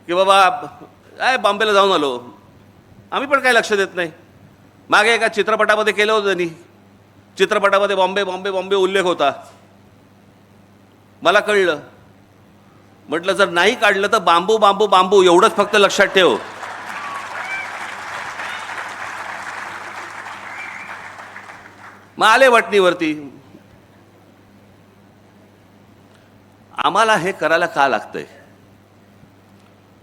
की बाबा काय बॉम्बेला जाऊन आलो, आम्ही पण काही लक्ष देत नाही. मागे एका चित्रपटामध्ये केलं होतं त्यांनी, चित्रपटामध्ये बॉम्बे बॉम्बे बॉम्बे उल्लेख होता. मला कळलं, म्हटलं जर नाही काढलं तर बांबू बांबू बांबू एवढंच फक्त लक्षात ठेव. मग आले वटणीवरती. आम्हाला हे करायला का लागतंय?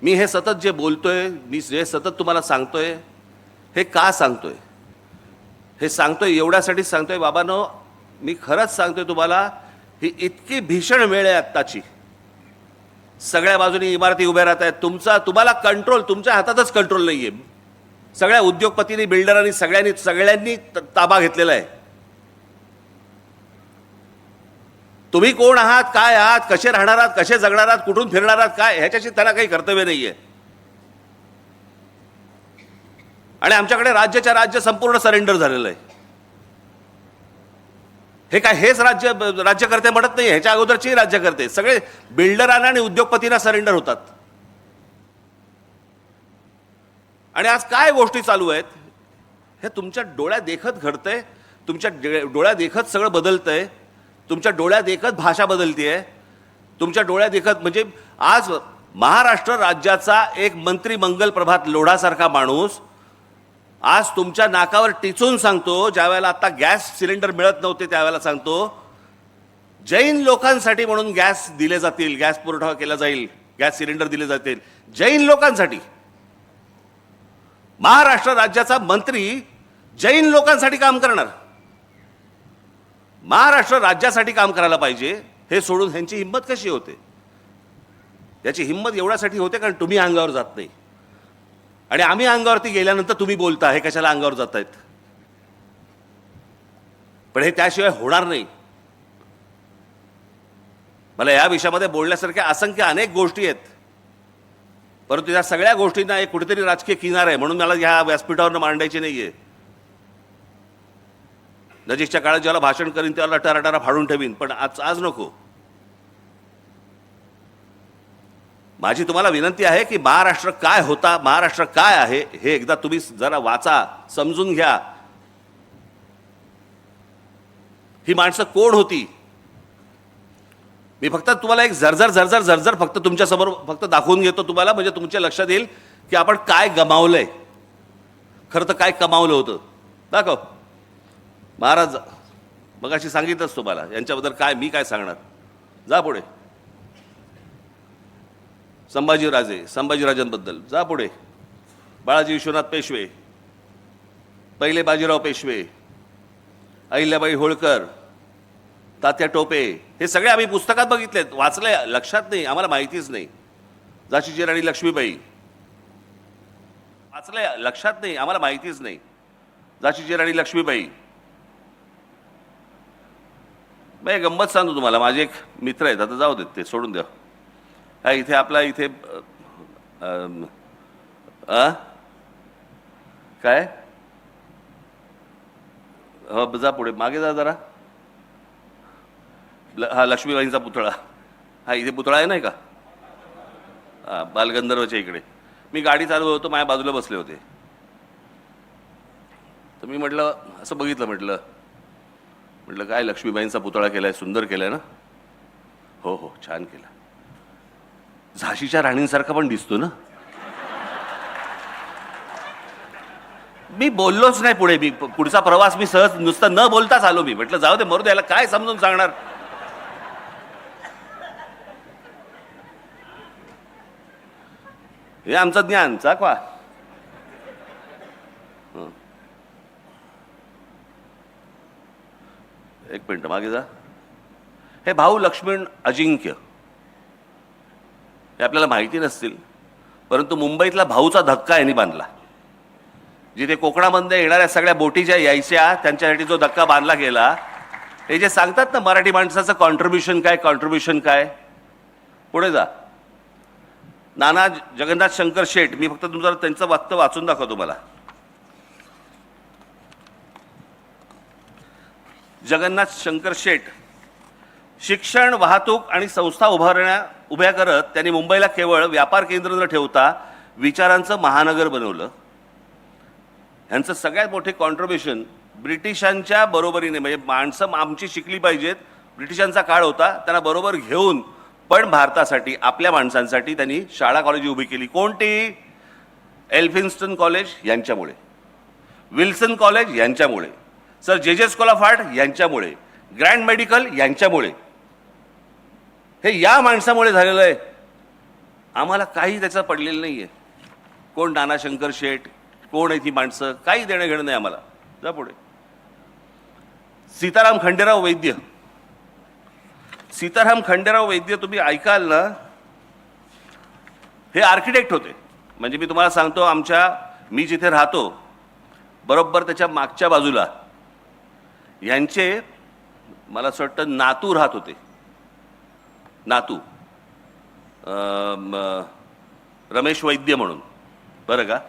मी हे सतत जे बोलतोय, मी जे सतत तुम्हाला सांगतोय, हे का सांगतोय? हे सांगतोय एवढ्यासाठी सांगतोय बाबांनो, मी खरंच सांगतोय तुम्हाला, ही इतकी भीषण वेळ आहे आत्ताची. सगळ्या बाजूनी इमारती उभ्या राहत आहेत. तुम्हाला कंट्रोल तुमच्या हातातच कंट्रोल नाहीये. सगळ्या उद्योगपतींनी, बिल्डरांनी, सगळ्यांनी ताबा घेतलेला आहे. तुम्ही कोण आहात, काय आहात, कसे राहणार आहात, कसे जगणार आहात, कुठून फिरणार आहात, काय, ह्याच्याशी त्याला काही कर्तव्य नाहीये. आणि आमच्याकडे राज्याच्या राज्य संपूर्ण सरेंडर झालेलं आहे. हे काय हेच राज्यकर्ते म्हणत नाही, ह्याच्या अगोदरची राज्यकर्ते सगळे बिल्डरांना आणि उद्योगपतींना सरेंडर होतात. आणि आज काय गोष्टी चालू आहेत हे तुमच्या डोळ्यात देखत घडतंय. तुमच्या डोळ्यात देखत सगळं बदलतंय. तुमच्या डोळ्यात देखत भाषा बदलतीये. तुमच्या डोळ्यात देखत, म्हणजे आज महाराष्ट्र राज्याचा एक मंत्री मंगल प्रभात लोढासारखा माणूस आज तुमच्या नाकावर टिचून सांगतो, ज्यावेळेला आता गॅस सिलेंडर मिळत नव्हते त्यावेळेला सांगतो, जैन लोकांसाठी म्हणून गॅस दिले जातील, गॅस पुरवठा केला जाईल, गॅस सिलेंडर दिले जातील जैन लोकांसाठी. महाराष्ट्र राज्याचा मंत्री जैन लोकांसाठी काम करणार. महाराष्ट्र राज्यासाठी काम करायला पाहिजे हे सोडून ह्यांची हिंमत कशी होते? याची हिंमत एवढ्यासाठी होते कारण तुम्ही अंगावर जात नाही. आणि आम्ही अंगावरती गेल्यानंतर तुम्ही बोलता हे कशाला अंगावर जात आहेत. पण हे त्याशिवाय होणार नाही. मला या विषयामध्ये बोलण्यासारख्या असंख्य अनेक गोष्टी आहेत, परंतु या सगळ्या गोष्टींना एक कुठेतरी राजकीय किनार आहे म्हणून मला ह्या व्यासपीठावर मांडायची नाहीये. नजीकच्या काळात ज्याला भाषण करीन त्याला टराटरा फाडून ठेवीन, पण आज नको. माझी तुम्हाला विनंती आहे की महाराष्ट्र काय होता, महाराष्ट्र काय आहे हे एकदा तुम्ही जरा वाचा, समजून घ्या. ही माणसं कोण होती? मी फक्त तुम्हाला एक झरझर फक्त तुमच्यासमोर फक्त दाखवून घेतो तुम्हाला, म्हणजे तुमच्या लक्षात येईल की आपण काय गमावलंय, खरं तर काय कमावलं होतं. दाखव. महाराज मगाशी सांगितलंच तुम्हाला यांच्याबद्दल काय, मी काय सांगणार. जा पुढे. संभाजीराजांबद्दल जा पुढे. बाळाजी विश्वनाथ पेशवे, पहिले बाजीराव पेशवे, अहिल्याबाई होळकर, तात्या टोपे, हे सगळे आम्ही पुस्तकात बघितलेत, वाचले, लक्षात नाही, आम्हाला माहितीच नाही. झाशीची राणी लक्ष्मीबाई वाचले, लक्षात नाही, आम्हाला माहितीच नाही. झाशीची राणी लक्ष्मीबाई. मी गंमत सांगतो तुम्हाला. माझे एक मित्र आहेत, आता जाऊ देत, ते सोडून द्या. हा इथे आपला इथे काय, जा पुढे, मागे जा जरा. हा लक्ष्मीबाईंचा पुतळा, हा इथे पुतळा आहे नाही का, हा बालगंधर्वच्या इकडे. मी गाडी चालवत होतो, माझ्या बाजूला बसले होते. तर मी म्हटलं, असं बघितलं, म्हटलं काय लक्ष्मीबाईंचा पुतळा केलाय, सुंदर केलाय ना. हो हो छान केला, झाशीच्या राणींसारखा पण दिसतो ना. मी बोललोच नाही पुढे. मी पुढचा प्रवास मी सहज नुसतं न बोलताच आलो. मी म्हटलं जाऊ दे, मरू द्यायला काय समजून सांगणार. हे आमचं ज्ञान चाकवा. एक मिनिट मागे जा. हे भाऊ लक्ष्मण अजिंक्य हे आपल्याला माहिती नसतील, परंतु मुंबईतला भाऊचा धक्का यांनी बांधला. जिथे कोकणामध्ये येणाऱ्या सगळ्या बोटी ज्या यायच्या त्यांच्यासाठी जो धक्का बांधला गेला, हे जे सांगतात ना मराठी माणसाचं कॉन्ट्रीब्युशन काय. पुढे जा. नाना जगन्नाथ शंकर शेठ, मी फक्त तुमचं त्यांचं वक्तव्य वाचून दाखवतो मला. जगन्नाथ शंकर शेठ, शिक्षण, वाहतूक आणि संस्था उभ्या करत त्यांनी मुंबईला केवळ व्यापार केंद्र न ठेवता विचारांचं महानगर बनवलं. ह्यांचं सगळ्यात मोठे कॉन्ट्रीब्युशन ब्रिटिशांच्या बरोबरीने, म्हणजे माणसं आमची शिकली पाहिजेत, ब्रिटिशांचा काळ होता, त्यांना बरोबर घेऊन पण भारतासाठी, आपल्या माणसांसाठी त्यांनी शाळा कॉलेज उभी केली. कोणती? एल्फिन्स्टन कॉलेज यांच्यामुळे, विल्सन कॉलेज यांच्यामुळे, सर जे स्कूल ऑफ आर्ट यांच्यामुळे, ग्रँड मेडिकल यांच्यामुळे. हे या माणसामुळे झालेलं आहे. आम्हाला काही त्याचं पडलेलं नाही आहे. कोण नाना शंकर शेठ, कोण आहे ती माणसं, काही देणं घेणं नाही आम्हाला. जा पुढे. सीताराम खंडेराव वैद्य. सीताराम खंडेराव वैद्य तुम्ही ऐकाल ना, हे आर्किटेक्ट होते. म्हणजे मी तुम्हाला सांगतो, मी जिथे राहतो बरोबर त्याच्या मागच्या बाजूला यांचे मला असं वाटतं नातू राहत होते. नातू रमेश वैद्य म्हणून, बरं का.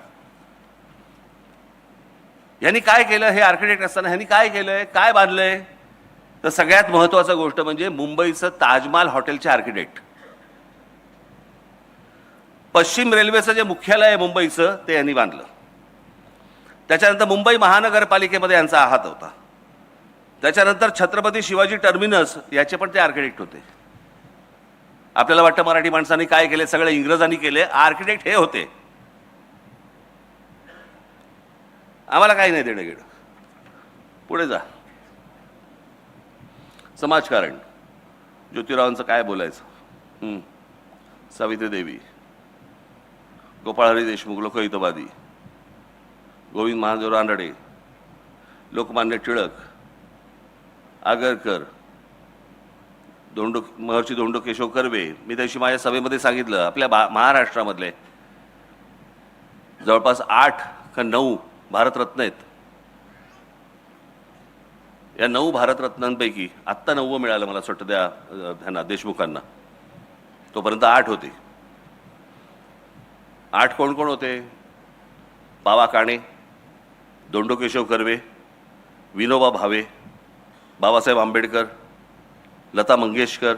यांनी काय केलं, हे आर्किटेक्ट असताना ह्यांनी काय केलंय, काय बांधलंय, तर सगळ्यात महत्वाचं गोष्ट म्हणजे मुंबईचं ताजमहाल हॉटेलचे आर्किटेक्ट. पश्चिम रेल्वेचं जे मुख्यालय आहे मुंबईचं, ते यांनी बांधलं. त्याच्यानंतर मुंबई महानगरपालिकेमध्ये यांचा हात होता. त्याच्यानंतर छत्रपती शिवाजी टर्मिनस याचे पण ते आर्किटेक्ट होते. आपल्याला वाटतं मराठी माणसांनी काय केले, सगळं इंग्रजांनी केले. आर्किटेक्ट हे होते. आम्हाला काही नाही देणं घेणं. पुढे जा. समाजकारण, ज्योतिरावांचं काय बोलायचं. सावित्री देवी, गोपाळहरी देशमुख, लोकहितवादी, गोविंद महादेव रानडे, लोकमान्य टिळक, आगरकर, महर्षी धोंडो केशव कर्वे. मी त्याशी माझ्या सभेमध्ये सांगितलं, आपल्या महाराष्ट्रामधले जवळपास 8 का 9 भारतरत्न आहेत. या 9 भारतरत्नांपैकी आत्ता 9वं मिळालं मला असं वाटतं ह्यांना, देशमुखांना. तोपर्यंत 8 होते. 8 कोण कोण होते? बावा काणे, धोंडो केशव कर्वे, विनोबा भावे, बाबासाहेब आंबेडकर, लता मंगेशकर,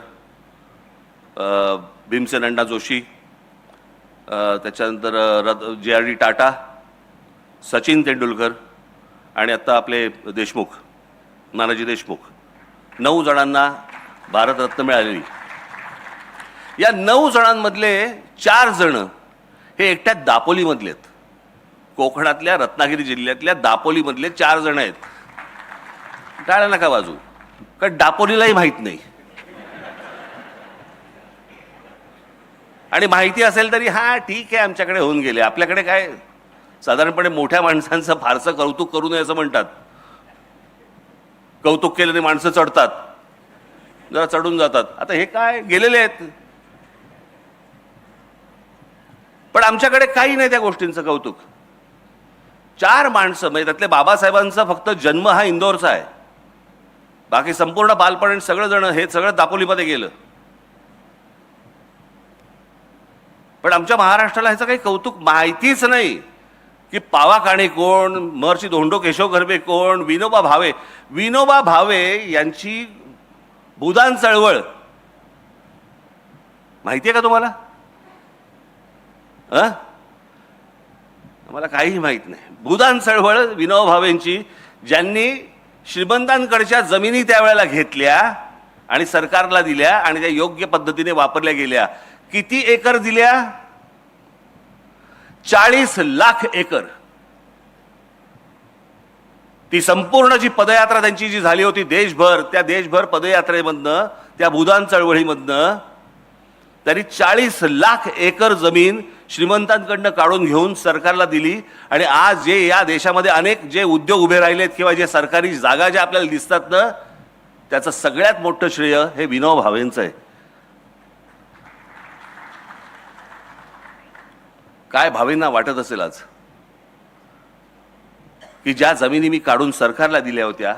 भीमसेन अण्णा जोशी, त्याच्यानंतर JRD टाटा, सचिन तेंडुलकर आणि आत्ता आपले देशमुख, नानाजी देशमुख. 9 जणांना भारतरत्न मिळालेली. या 9 जणांमधले 4 जण हे एकट्या दापोलीमधले आहेत. कोकणातल्या रत्नागिरी जिल्ह्यातल्या दापोलीमधले 4 जण आहेत. टाळ्या नका वाजू, कारण दापोलीलाही माहीत नाही. आणि माहिती असेल तरी हा ठीक आहे, आमच्याकडे होऊन गेले. आपल्याकडे काय, साधारणपणे मोठ्या माणसांचं फारसं कौतुक करू नये असं म्हणतात. कौतुक केल्याने माणसं चढतात, जरा चढून जातात. आता हे काय, गेलेले आहेत. पण आमच्याकडे काही नाही त्या गोष्टींचं कौतुक. 4 माणसं, म्हणजे त्यातले बाबासाहेबांचा फक्त जन्म हा इंदोरचा आहे. बाकी संपूर्ण बालपण सगळं जण हे सगळं दापोलीमध्ये गेलं. पण आमच्या महाराष्ट्राला ह्याचं काही कौतुक माहितीच नाही की पावा काणे कोण, महर्षी धोंडो केशव कर्वे कोण, विनोबा भावे. विनोबा भावे यांची भूदान चळवळ माहिती आहे का तुम्हाला? आम्हाला काहीही माहित नाही. भूदान चळवळ विनोबा भावेंची, ज्यांनी श्रीमंतांकडच्या जमिनी त्यावेळेला घेतल्या आणि सरकारला दिल्या आणि त्या योग्य पद्धतीने वापरल्या गेल्या. किती एकर दिल्या? 40 लाख एकर. ती संपूर्ण जी पदयात्रा त्यांची जी झाली होती देशभर, त्या देशभर पदयात्रेमधनं, त्या भूदान चळवळीमधनं त्यांनी 40 लाख एकर जमीन श्रीमंतांकडनं काढून घेऊन सरकारला दिली. आणि आज जे या देशामध्ये अनेक जे उद्योग उभे राहिलेत किंवा जे सरकारी जागा ज्या आपल्याला दिसतात ना, त्याचं सगळ्यात मोठं श्रेय हे विनोबा भावेंचं आहे. काय भावेंना वाटत असेल आज की ज्या जमिनी मी काढून सरकारला दिल्या होत्या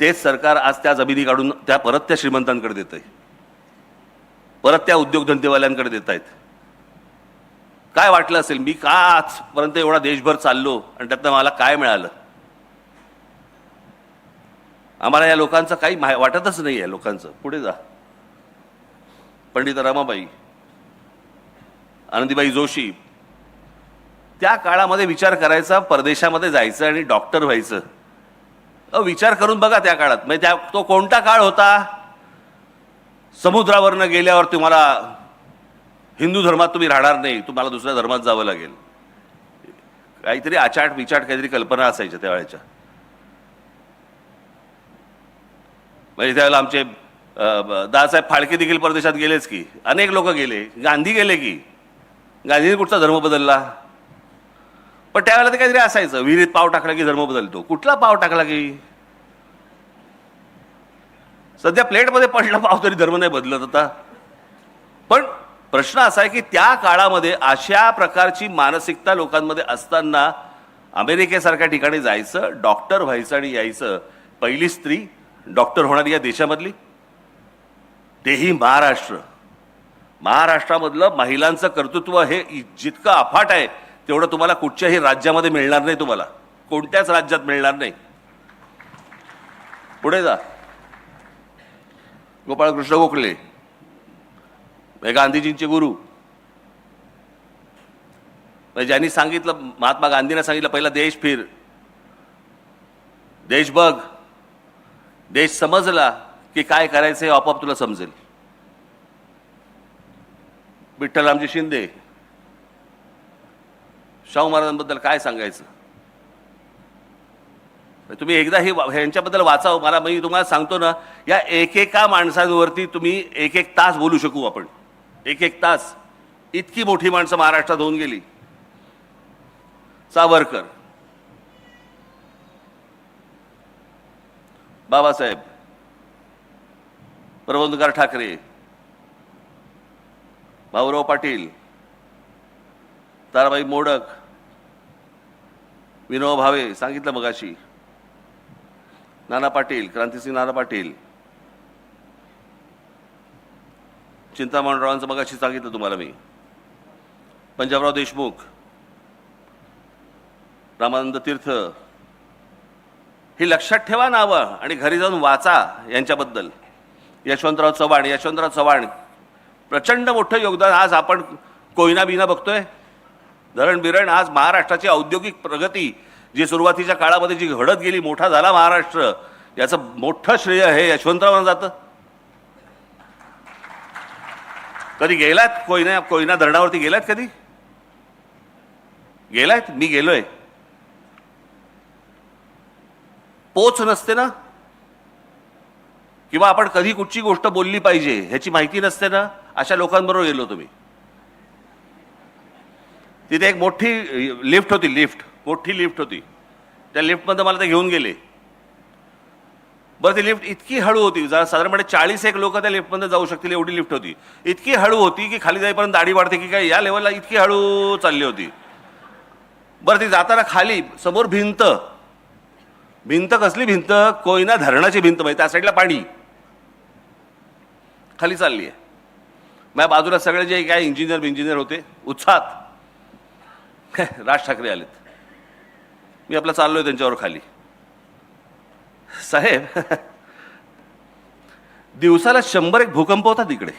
तेच सरकार आज त्या जमिनी काढून त्या परत त्या श्रीमंतांकडे देत आहे, परत त्या उद्योगधंदेवाल्यांकडे देत आहेत. काय वाटलं असेल मी का आजपर्यंत एवढा देशभर चाललो आणि त्यातनं मला काय मिळालं? आम्हाला या लोकांचं काही वाटतच नाही आहे. लोकांचं पुढे जा. पंडित रमाबाई, आनंदीबाई जोशी, त्या काळामध्ये विचार करायचा, परदेशामध्ये जायचं आणि डॉक्टर व्हायचं. विचार करून बघा त्या काळात, म्हणजे तो कोणता काळ होता? समुद्रावरनं गेल्यावर तुम्हाला हिंदू धर्मात तुम्ही राहणार नाही, तुम्हाला दुसऱ्या धर्मात जावं लागेल. काहीतरी आचाट विचाट काहीतरी कल्पना असायच्या त्यावेळेच्या. म्हणजे त्यावेळेला आमचे दादासाहेब फाळके देखील परदेशात गेलेच की, अनेक लोक गेले. गांधी गेले की, गांधीने कुठचा धर्म बदलला? पण त्यावेळेला ते काहीतरी असायचं, विहिरीत पाव टाकला की धर्म बदलतो. कुठला पाव टाकला की? सध्या प्लेटमध्ये पडला पाव तरी धर्म नाही बदलत होता. पण प्रश्न असा आहे की त्या काळामध्ये अशा प्रकारची मानसिकता लोकांमध्ये असताना अमेरिकेसारख्या ठिकाणी जायचं, डॉक्टर व्हायचं आणि यायचं. पहिली स्त्री डॉक्टर होणारी या देशामधली, तेही महाराष्ट्र. महाराष्ट्रामधलं महिलांचं कर्तृत्व हे जितकं अफाट आहे तेवढं तुम्हाला कुठच्याही राज्यामध्ये मिळणार नाही. तुम्हाला कोणत्याच राज्यात मिळणार नाही. पुढे जा. गोपाळकृष्ण गोखले, हे गांधीजींचे गुरु, ज्यांनी सांगितलं, महात्मा गांधींना सांगितलं, पहिला देश फिर, देश बघ, देश समजला की काय करायचं हे आपोआप तुला समजेल. विठ्ठलरामजी शिंदे, शाहू महाराजांबद्दल काय सांगायचं? तुम्ही एकदा ह्यांच्याबद्दल वाचावं. मला मी तुम्हाला सांगतो ना, या एकेका माणसांवरती तुम्ही एक एक तास बोलू शकू आपण. एक एक तास. इतकी मोठी माणसं महाराष्ट्रात होऊन गेली. सावरकर, बाबासाहेब, प्रबोधनकार ठाकरे, भाऊराव पाटील, ताराबाई मोडक, विनोबा भावे सांगितलं मगाशी, नाना पाटील, क्रांतिसिंह नाना पाटील, चिंतामणरावांचं मगाशी सांगितलं तुम्हाला मी, पंजाबराव देशमुख, रामानंद तीर्थ. ही लक्षात ठेवा नावं आणि घरी जाऊन वाचा यांच्याबद्दल. यशवंतराव चव्हाण प्रचंड मोठं योगदान. आज आपण कोयना बिना बघतोय, धरण बिरण. आज महाराष्ट्राची औद्योगिक प्रगती जी सुरुवातीच्या काळामध्ये जी घडत गेली, मोठा झाला महाराष्ट्र, याचं मोठं श्रेय हे यशवंतरावांना जातं. कधी गेलात कोयना धरणावरती गेलात? कधी गेलात? मी गेलोय. पोच नसते ना, किंवा आपण कधी कुठची गोष्ट बोलली पाहिजे ह्याची माहिती नसते ना, अशा लोकांबरोबर गेलो तुम्ही. तिथे एक मोठी लिफ्ट होती, मोठी लिफ्ट होती. त्या लिफ्टमध्ये मला ते घेऊन गेले. बरं, ती लिफ्ट इतकी हळू होती, साधारणपणे 40 लोक त्या लिफ्टमध्ये जाऊ शकतील एवढी लिफ्ट होती. इतकी हळू होती की खाली जाईपर्यंत दाढी वाढते की काय, या लेवलला इतकी हळू चालली होती. बरं, ती जाताना खाली समोर भिंत कसली भिंत? कोयना धरणाची भिंत. माहिती, त्या साईडला पाणी, खाली चालली आहे. माझ्या बाजूला सगळे जे काय इंजिनियर होते उत्साहात. राज ठाकरे आलेत. मी आपला चाललोय त्यांच्यावर खाली. साहेब, दिवसाला 100 भूकंप होता तिकडे.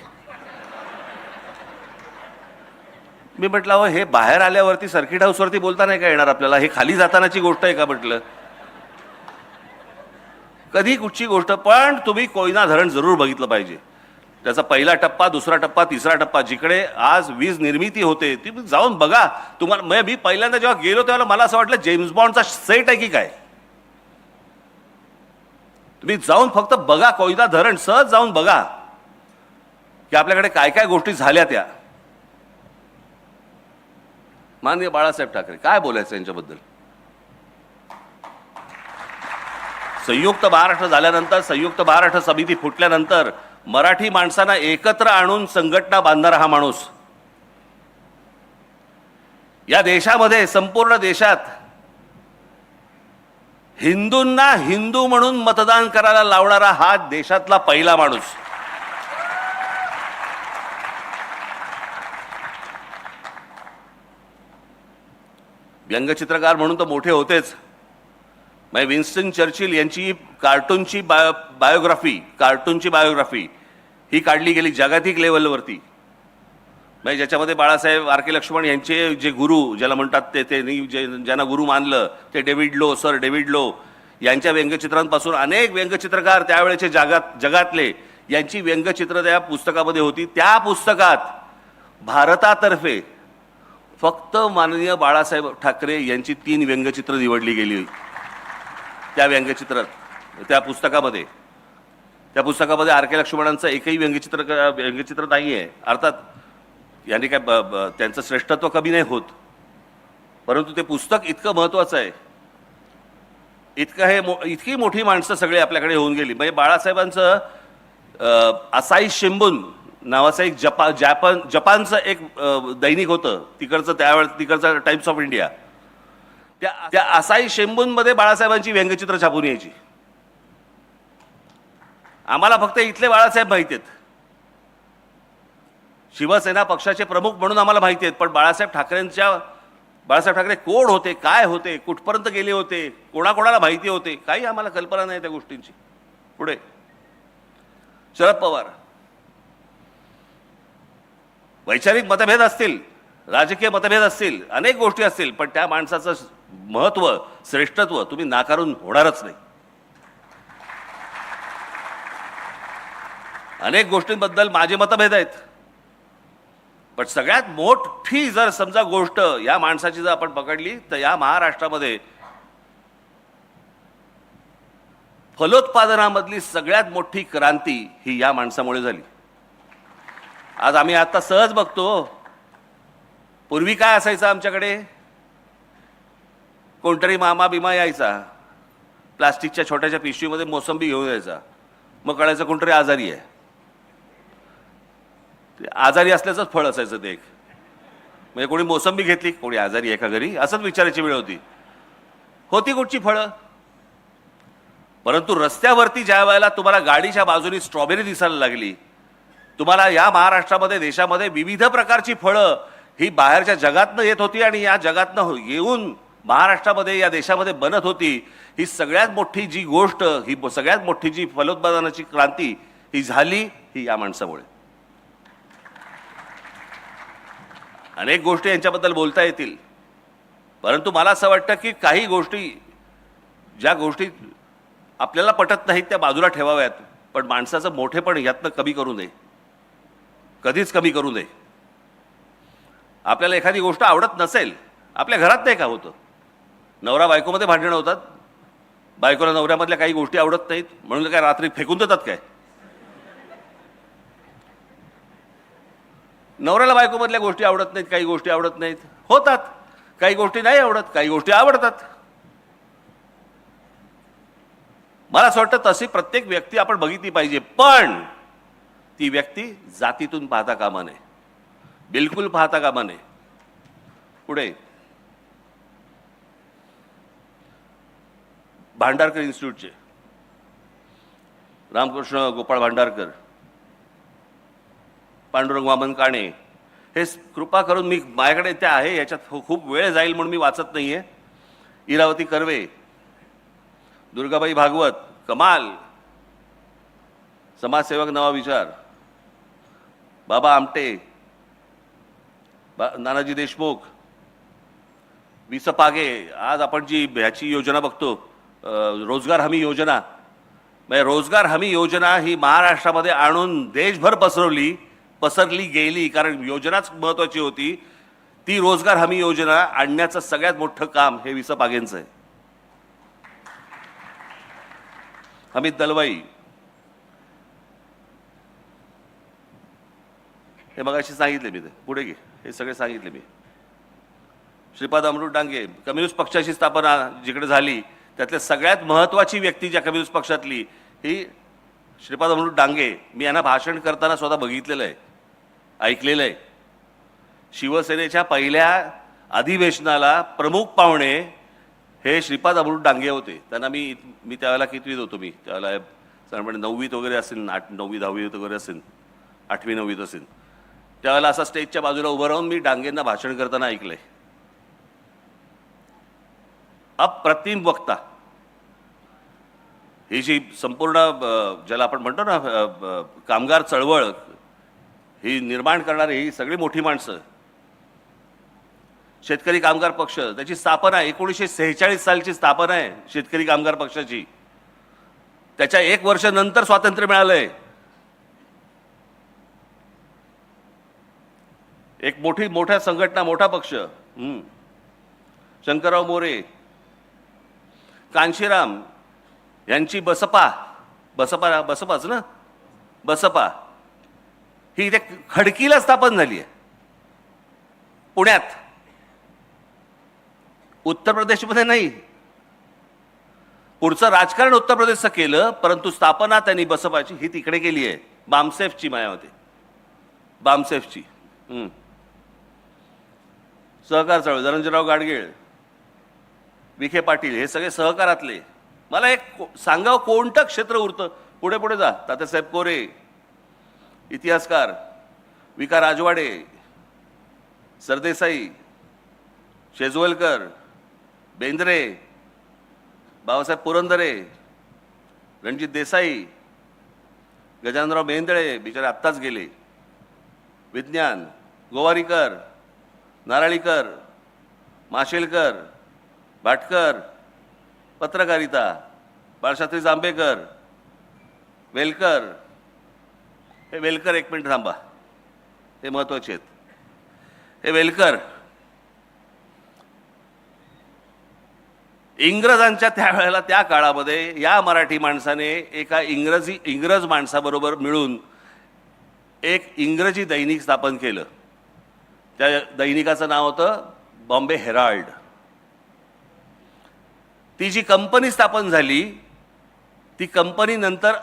मी म्हटलं अहो हे बाहेर आल्यावरती सर्किट हाऊसवरती बोलता नाही का येणार आपल्याला, हे खाली जातानाची गोष्ट आहे का म्हटलं. कधी कुठची गोष्ट, पण तुम्ही कोयना धरण जरूर बघितलं पाहिजे. त्याचा पहिला टप्पा, दुसरा टप्पा, तिसरा टप्पा, जिकडे आज वीज निर्मिती होते ती जाऊन बघा. तुम्हाला मी पहिल्यांदा जेव्हा गेलो तेव्हा मला असं वाटलं जेम्स बॉन्डचा सेट आहे की काय. तुम्ही जाऊन फक्त बघा कोयना धरण, सहज जाऊन बघा की आपल्याकडे काय काय गोष्टी झाल्या त्या. माननीय बाळासाहेब ठाकरे, काय बोलायचं यांच्याबद्दल. संयुक्त महाराष्ट्र झाल्यानंतर, संयुक्त महाराष्ट्र समिती फुटल्यानंतर मराठी माणसांना एकत्र आणून संघटना बांधणारा हा माणूस, या देशामध्ये, संपूर्ण देशात हिंदूंना हिंदू म्हणून मतदान करायला लावणारा हा देशातला पहिला माणूस. व्यंगचित्रकार म्हणून तर मोठे होतेच. विन्स्टन चर्चिल यांची कार्टूनची बायोग्राफी ही काढली गेली जागतिक लेवलवरती. ज्याच्यामध्ये बाळासाहेब आर.के. लक्ष्मण यांचे जे गुरु ज्याला म्हणतात ते ज्यांना गुरु मानलं ते सर डेव्हिड लो यांच्या व्यंगचित्रांपासून अनेक व्यंगचित्रकार त्यावेळेचे जगातले यांची व्यंगचित्र त्या पुस्तकामध्ये होती. त्या पुस्तकात भारतातर्फे फक्त माननीय बाळासाहेब ठाकरे यांची 3 व्यंगचित्र निवडली गेली. त्या त्या पुस्तकामध्ये आर.के. लक्ष्मणांचं एकही व्यंगचित्र नाही आहे. अर्थात यांनी काय त्यांचं श्रेष्ठत्व कमी नाही होत, परंतु ते पुस्तक इतकं महत्वाचं आहे, इतकी मोठी माणसं सगळे आपल्याकडे होऊन गेली. बाळासाहेबांचं असाई शिंबून नावाचं एक जपानचं एक दैनिक होतं तिकडचं टाइम्स ऑफ इंडिया. त्या असाई शिंबूनमध्ये बाळासाहेबांची व्यंगचित्र छापून यायची. आम्हाला फक्त इथले बाळासाहेब माहिती आहेत, शिवसेना पक्षाचे प्रमुख म्हणून आम्हाला माहिती आहेत, पण बाळासाहेब ठाकरे कोण होते, काय होते, कुठपर्यंत गेले होते, कोणाकोणाला माहिती होते, काही आम्हाला कल्पना नाही त्या गोष्टींची. पुढे शरद पवार, वैचारिक मतभेद असतील, राजकीय मतभेद असतील, अनेक गोष्टी असतील, पण त्या माणसाचं महत्व, श्रेष्ठत्व तुम्ही नाकारून होणारच नाही. अनेक गोष्टींबद्दल माझे मतभेद आहेत, पण सगळ्यात मोठी जर समजा गोष्ट या माणसाची जर आपण पकडली तर या महाराष्ट्रामध्ये फलोत्पादनामधली सगळ्यात मोठी क्रांती ही या माणसामुळे झाली. आज आम्ही आता सहज बघतो, पूर्वी काय असायचं आमच्याकडे, कोणतरी मामा बिमा यायचा, प्लास्टिकच्या छोट्याशा पिशवीमध्ये मोसंबी घेऊन यायचा, मग कळायचं कोणतरी आजारी आहे. आजारी असल्याचंच फळ असायचं ते एक. म्हणजे कोणी मोसंबी घेतली, कोणी आजारी आहे का घरी, असंच विचारायची वेळ होती कुठची फळं. परंतु रस्त्यावरती ज्या वेळेला तुम्हाला गाडीच्या बाजूनी स्ट्रॉबेरी दिसायला लागली, तुम्हाला या महाराष्ट्रामध्ये, देशामध्ये विविध प्रकारची फळं ही बाहेरच्या जगातनं येत होती आणि या जगातनं येऊन महाराष्ट्रामध्ये, या देशामध्ये बनत होती. ही सगळ्यात मोठी जी गोष्ट, ही सगळ्यात मोठी जी फलोत्पादनाची क्रांती ही झाली, ही या माणसामुळे. अनेक गोष्टी यांच्याबद्दल बोलता येतील, परंतु मला असं वाटतं की काही गोष्टी, ज्या गोष्टी आपल्याला पटत नाहीत त्या बाजूला ठेवाव्यात, पण माणसाचं मोठेपण यातनं कमी करू नये, कधीच कमी करू नये. आपल्याला एखादी गोष्ट आवडत नसेल, आपल्या घरात नाही का होतं, नवरा बायकोमध्ये भांडणं होतात, बायकोला नवऱ्यामधल्या काही गोष्टी आवडत नाहीत म्हणून काय रात्री फेकून देतात काय. नवऱ्याला बायकोमधल्या गोष्टी आवडत नाहीत, काही गोष्टी आवडत नाहीत, होतात. काही गोष्टी नाही आवडत, काही गोष्टी आवडतात. मला असं वाटतं तशी प्रत्येक व्यक्ती आपण बघितली पाहिजे, पण ती व्यक्ती जातीतून पाहता कामा नये, बिलकुल पाहता कामा नये. पुढे भांडारकर इन्स्टिट्यूटचे रामकृष्ण गोपाळ भांडारकर, पांडुरंग वामन काणे, हे कृपा करून, मी माझ्याकडे ते आहे, याच्यात खूप वेळ जाईल म्हणून मी वाचत नाहीये. इरावती कर्वे, दुर्गाबाई भागवत, कमाल, समाजसेवक नवा विचार, बाबा आमटे, नानाजी देशमुख, विस पागे. आज आपण जी ह्याची योजना बघतो, रोजगार हमी योजना, म्हणजे रोजगार हमी योजना ही महाराष्ट्रामध्ये आणून देशभर पसरली गेली, कारण योजनाच महत्वाची होती. ती रोजगार हमी योजना आणण्याचं सगळ्यात मोठं काम हे विस पागेंचं आहे. अमित दलवाई, हे मगाशी सांगितले मी, ते पुढे घे, हे सगळे सांगितले मी. श्रीपाद अमृत डांगे, कम्युनिस्ट पक्षाची स्थापना जिकडे झाली त्यातल्या सगळ्यात महत्त्वाची व्यक्ती ज्या कम्युनिस्ट पक्षातली ही श्रीपाद अमृत डांगे. मी यांना भाषण करताना स्वतः बघितलेलं आहे, ऐकलेलं आहे. शिवसेनेच्या पहिल्या अधिवेशनाला प्रमुख पाहुणे हे श्रीपाद अमृत डांगे होते. त्यांना मी त्यावेळेला कितवीत होतो, मी त्यावेळेला साधारणपणे 9वीत वगैरे असेल, 9वी 10वीत वगैरे असेल, 8वी 9वीत असेल. त्यावेळेला असा स्टेजच्या बाजूला उभं राहून मी डांगेंना भाषण करताना ऐकलंय. अप्रतिम वक्ता. ही जी संपूर्ण ज्याला आपण म्हणतो ना कामगार चळवळ ही निर्माण करणारी ही सगळी मोठी माणसं. शेतकरी कामगार पक्ष, त्याची स्थापना 1946 सालची स्थापना आहे शेतकरी कामगार पक्षाची. त्याच्या 1 वर्ष नंतर स्वातंत्र्य मिळालंय. एक मोठ्या संघटना, मोठा पक्ष. शंकरराव मोरे, कांशीराम यांची बसपाच ना, बसपा ही इथे खडकीला स्थापन झाली आहे पुण्यात, उत्तर प्रदेशमध्ये नाही. पुढचं राजकारण उत्तर प्रदेशचं केलं, परंतु स्थापना त्यांनी बसपाची ही तिकडे केली आहे. बामसेफची मायावती, बामसेफची. सहकार चळवळ, धनंजयराव गाडगीळ, विखे पाटील, हे सगळे सहकारातले. मला एक सांगावं कोणतं क्षेत्र उरतं. पुढे पुढे जा. तात्यासाहेब कोरे, इतिहासकार, विका राजवाडे, सरदेसाई, शेजवलकर, बेंद्रे, बाबासाहेब पुरंदरे, रणजित देसाई, गजाननराव मेहेंदळे, बिचारे आत्ताच गेले, विज्ञान, गोवारीकर, नारळीकर, माशेलकर, भाटकर, पत्रकारिता, बाळशास्त्री जांभेकर, वेलकर. हे वेलकर, एक मिनिट थांबा, हे महत्वाचे आहेत. हे वेलकर इंग्रजांच्या त्यावेळेला, त्या काळामध्ये या मराठी माणसाने एका इंग्रज माणसाबरोबर मिळून एक इंग्रजी दैनिक स्थापन केलं. त्या दैनिकाचं नाव होतं बॉम्बे हेराल्ड. ती जी कंपनी स्थापन झाली, ती कंपनी नंतर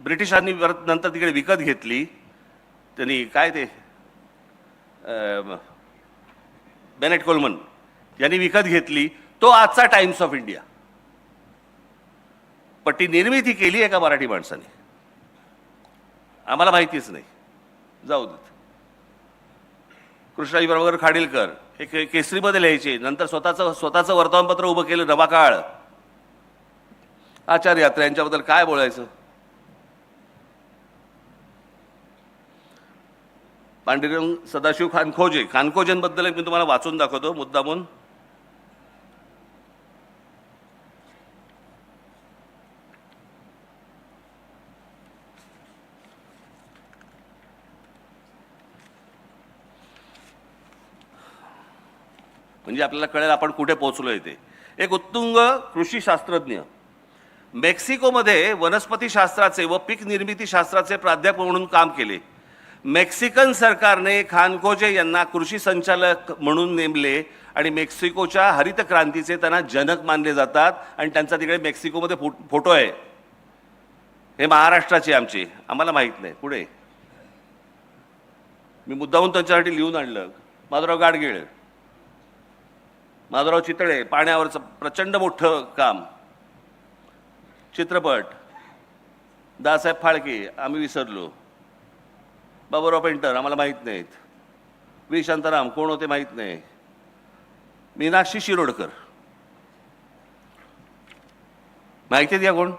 ब्रिटिशांनी नंतर तिकडे विकत घेतली. त्यांनी काय ते बेनेट कोलमन यांनी विकत घेतली. तो आजचा टाइम्स ऑफ इंडिया. पण ती निर्मिती केली एका मराठी माणसाने. आम्हाला माहितीच नाही, जाऊ देत. कृष्णाजी प्रभाकर खाडीलकर हे केसरीमध्ये लिहायचे, नंतर स्वतःचं वर्तमानपत्र उभं केलं, नवाकाळ. आचार्य यात्रा यांच्याबद्दल काय बोलायचं. पांडुरंग सदाशिव खानखोजेंबद्दल मी तुम्हाला वाचून दाखवतो मुद्दामून. म्हणजे आपल्याला कळेल आपण कुठे पोहोचलोय ते. एक उत्तुंग कृषी शास्त्रज्ञ, मेक्सिकोमध्ये वनस्पती शास्त्राचे व पीक निर्मिती शास्त्राचे प्राध्यापक म्हणून काम केले. मेक्सिकन सरकारने खानखोजे यांना कृषी संचालक म्हणून नेमले आणि मेक्सिकोच्या हरित क्रांतीचे त्यांना जनक मानले जातात. आणि त्यांचा तिकडे मेक्सिकोमध्ये फोटो आहे. हे महाराष्ट्राचे आमचे, आम्हाला माहीत नाही. पुढे मी मुद्दाहून त्यांच्यासाठी लिहून आणलं. माधवराव गाडगीळ, माधवराव चितळे, पाण्यावरचं प्रचंड मोठं काम. चित्रपट, दासाहेब फाळके, आम्ही विसरलो. बाबूराव पेंटर, आम्हाला माहीत नाहीत. व्ही शांताराम कोण होते माहीत नाही. मीनाक्षी शिरोडकर माहिती आहेत का कोण?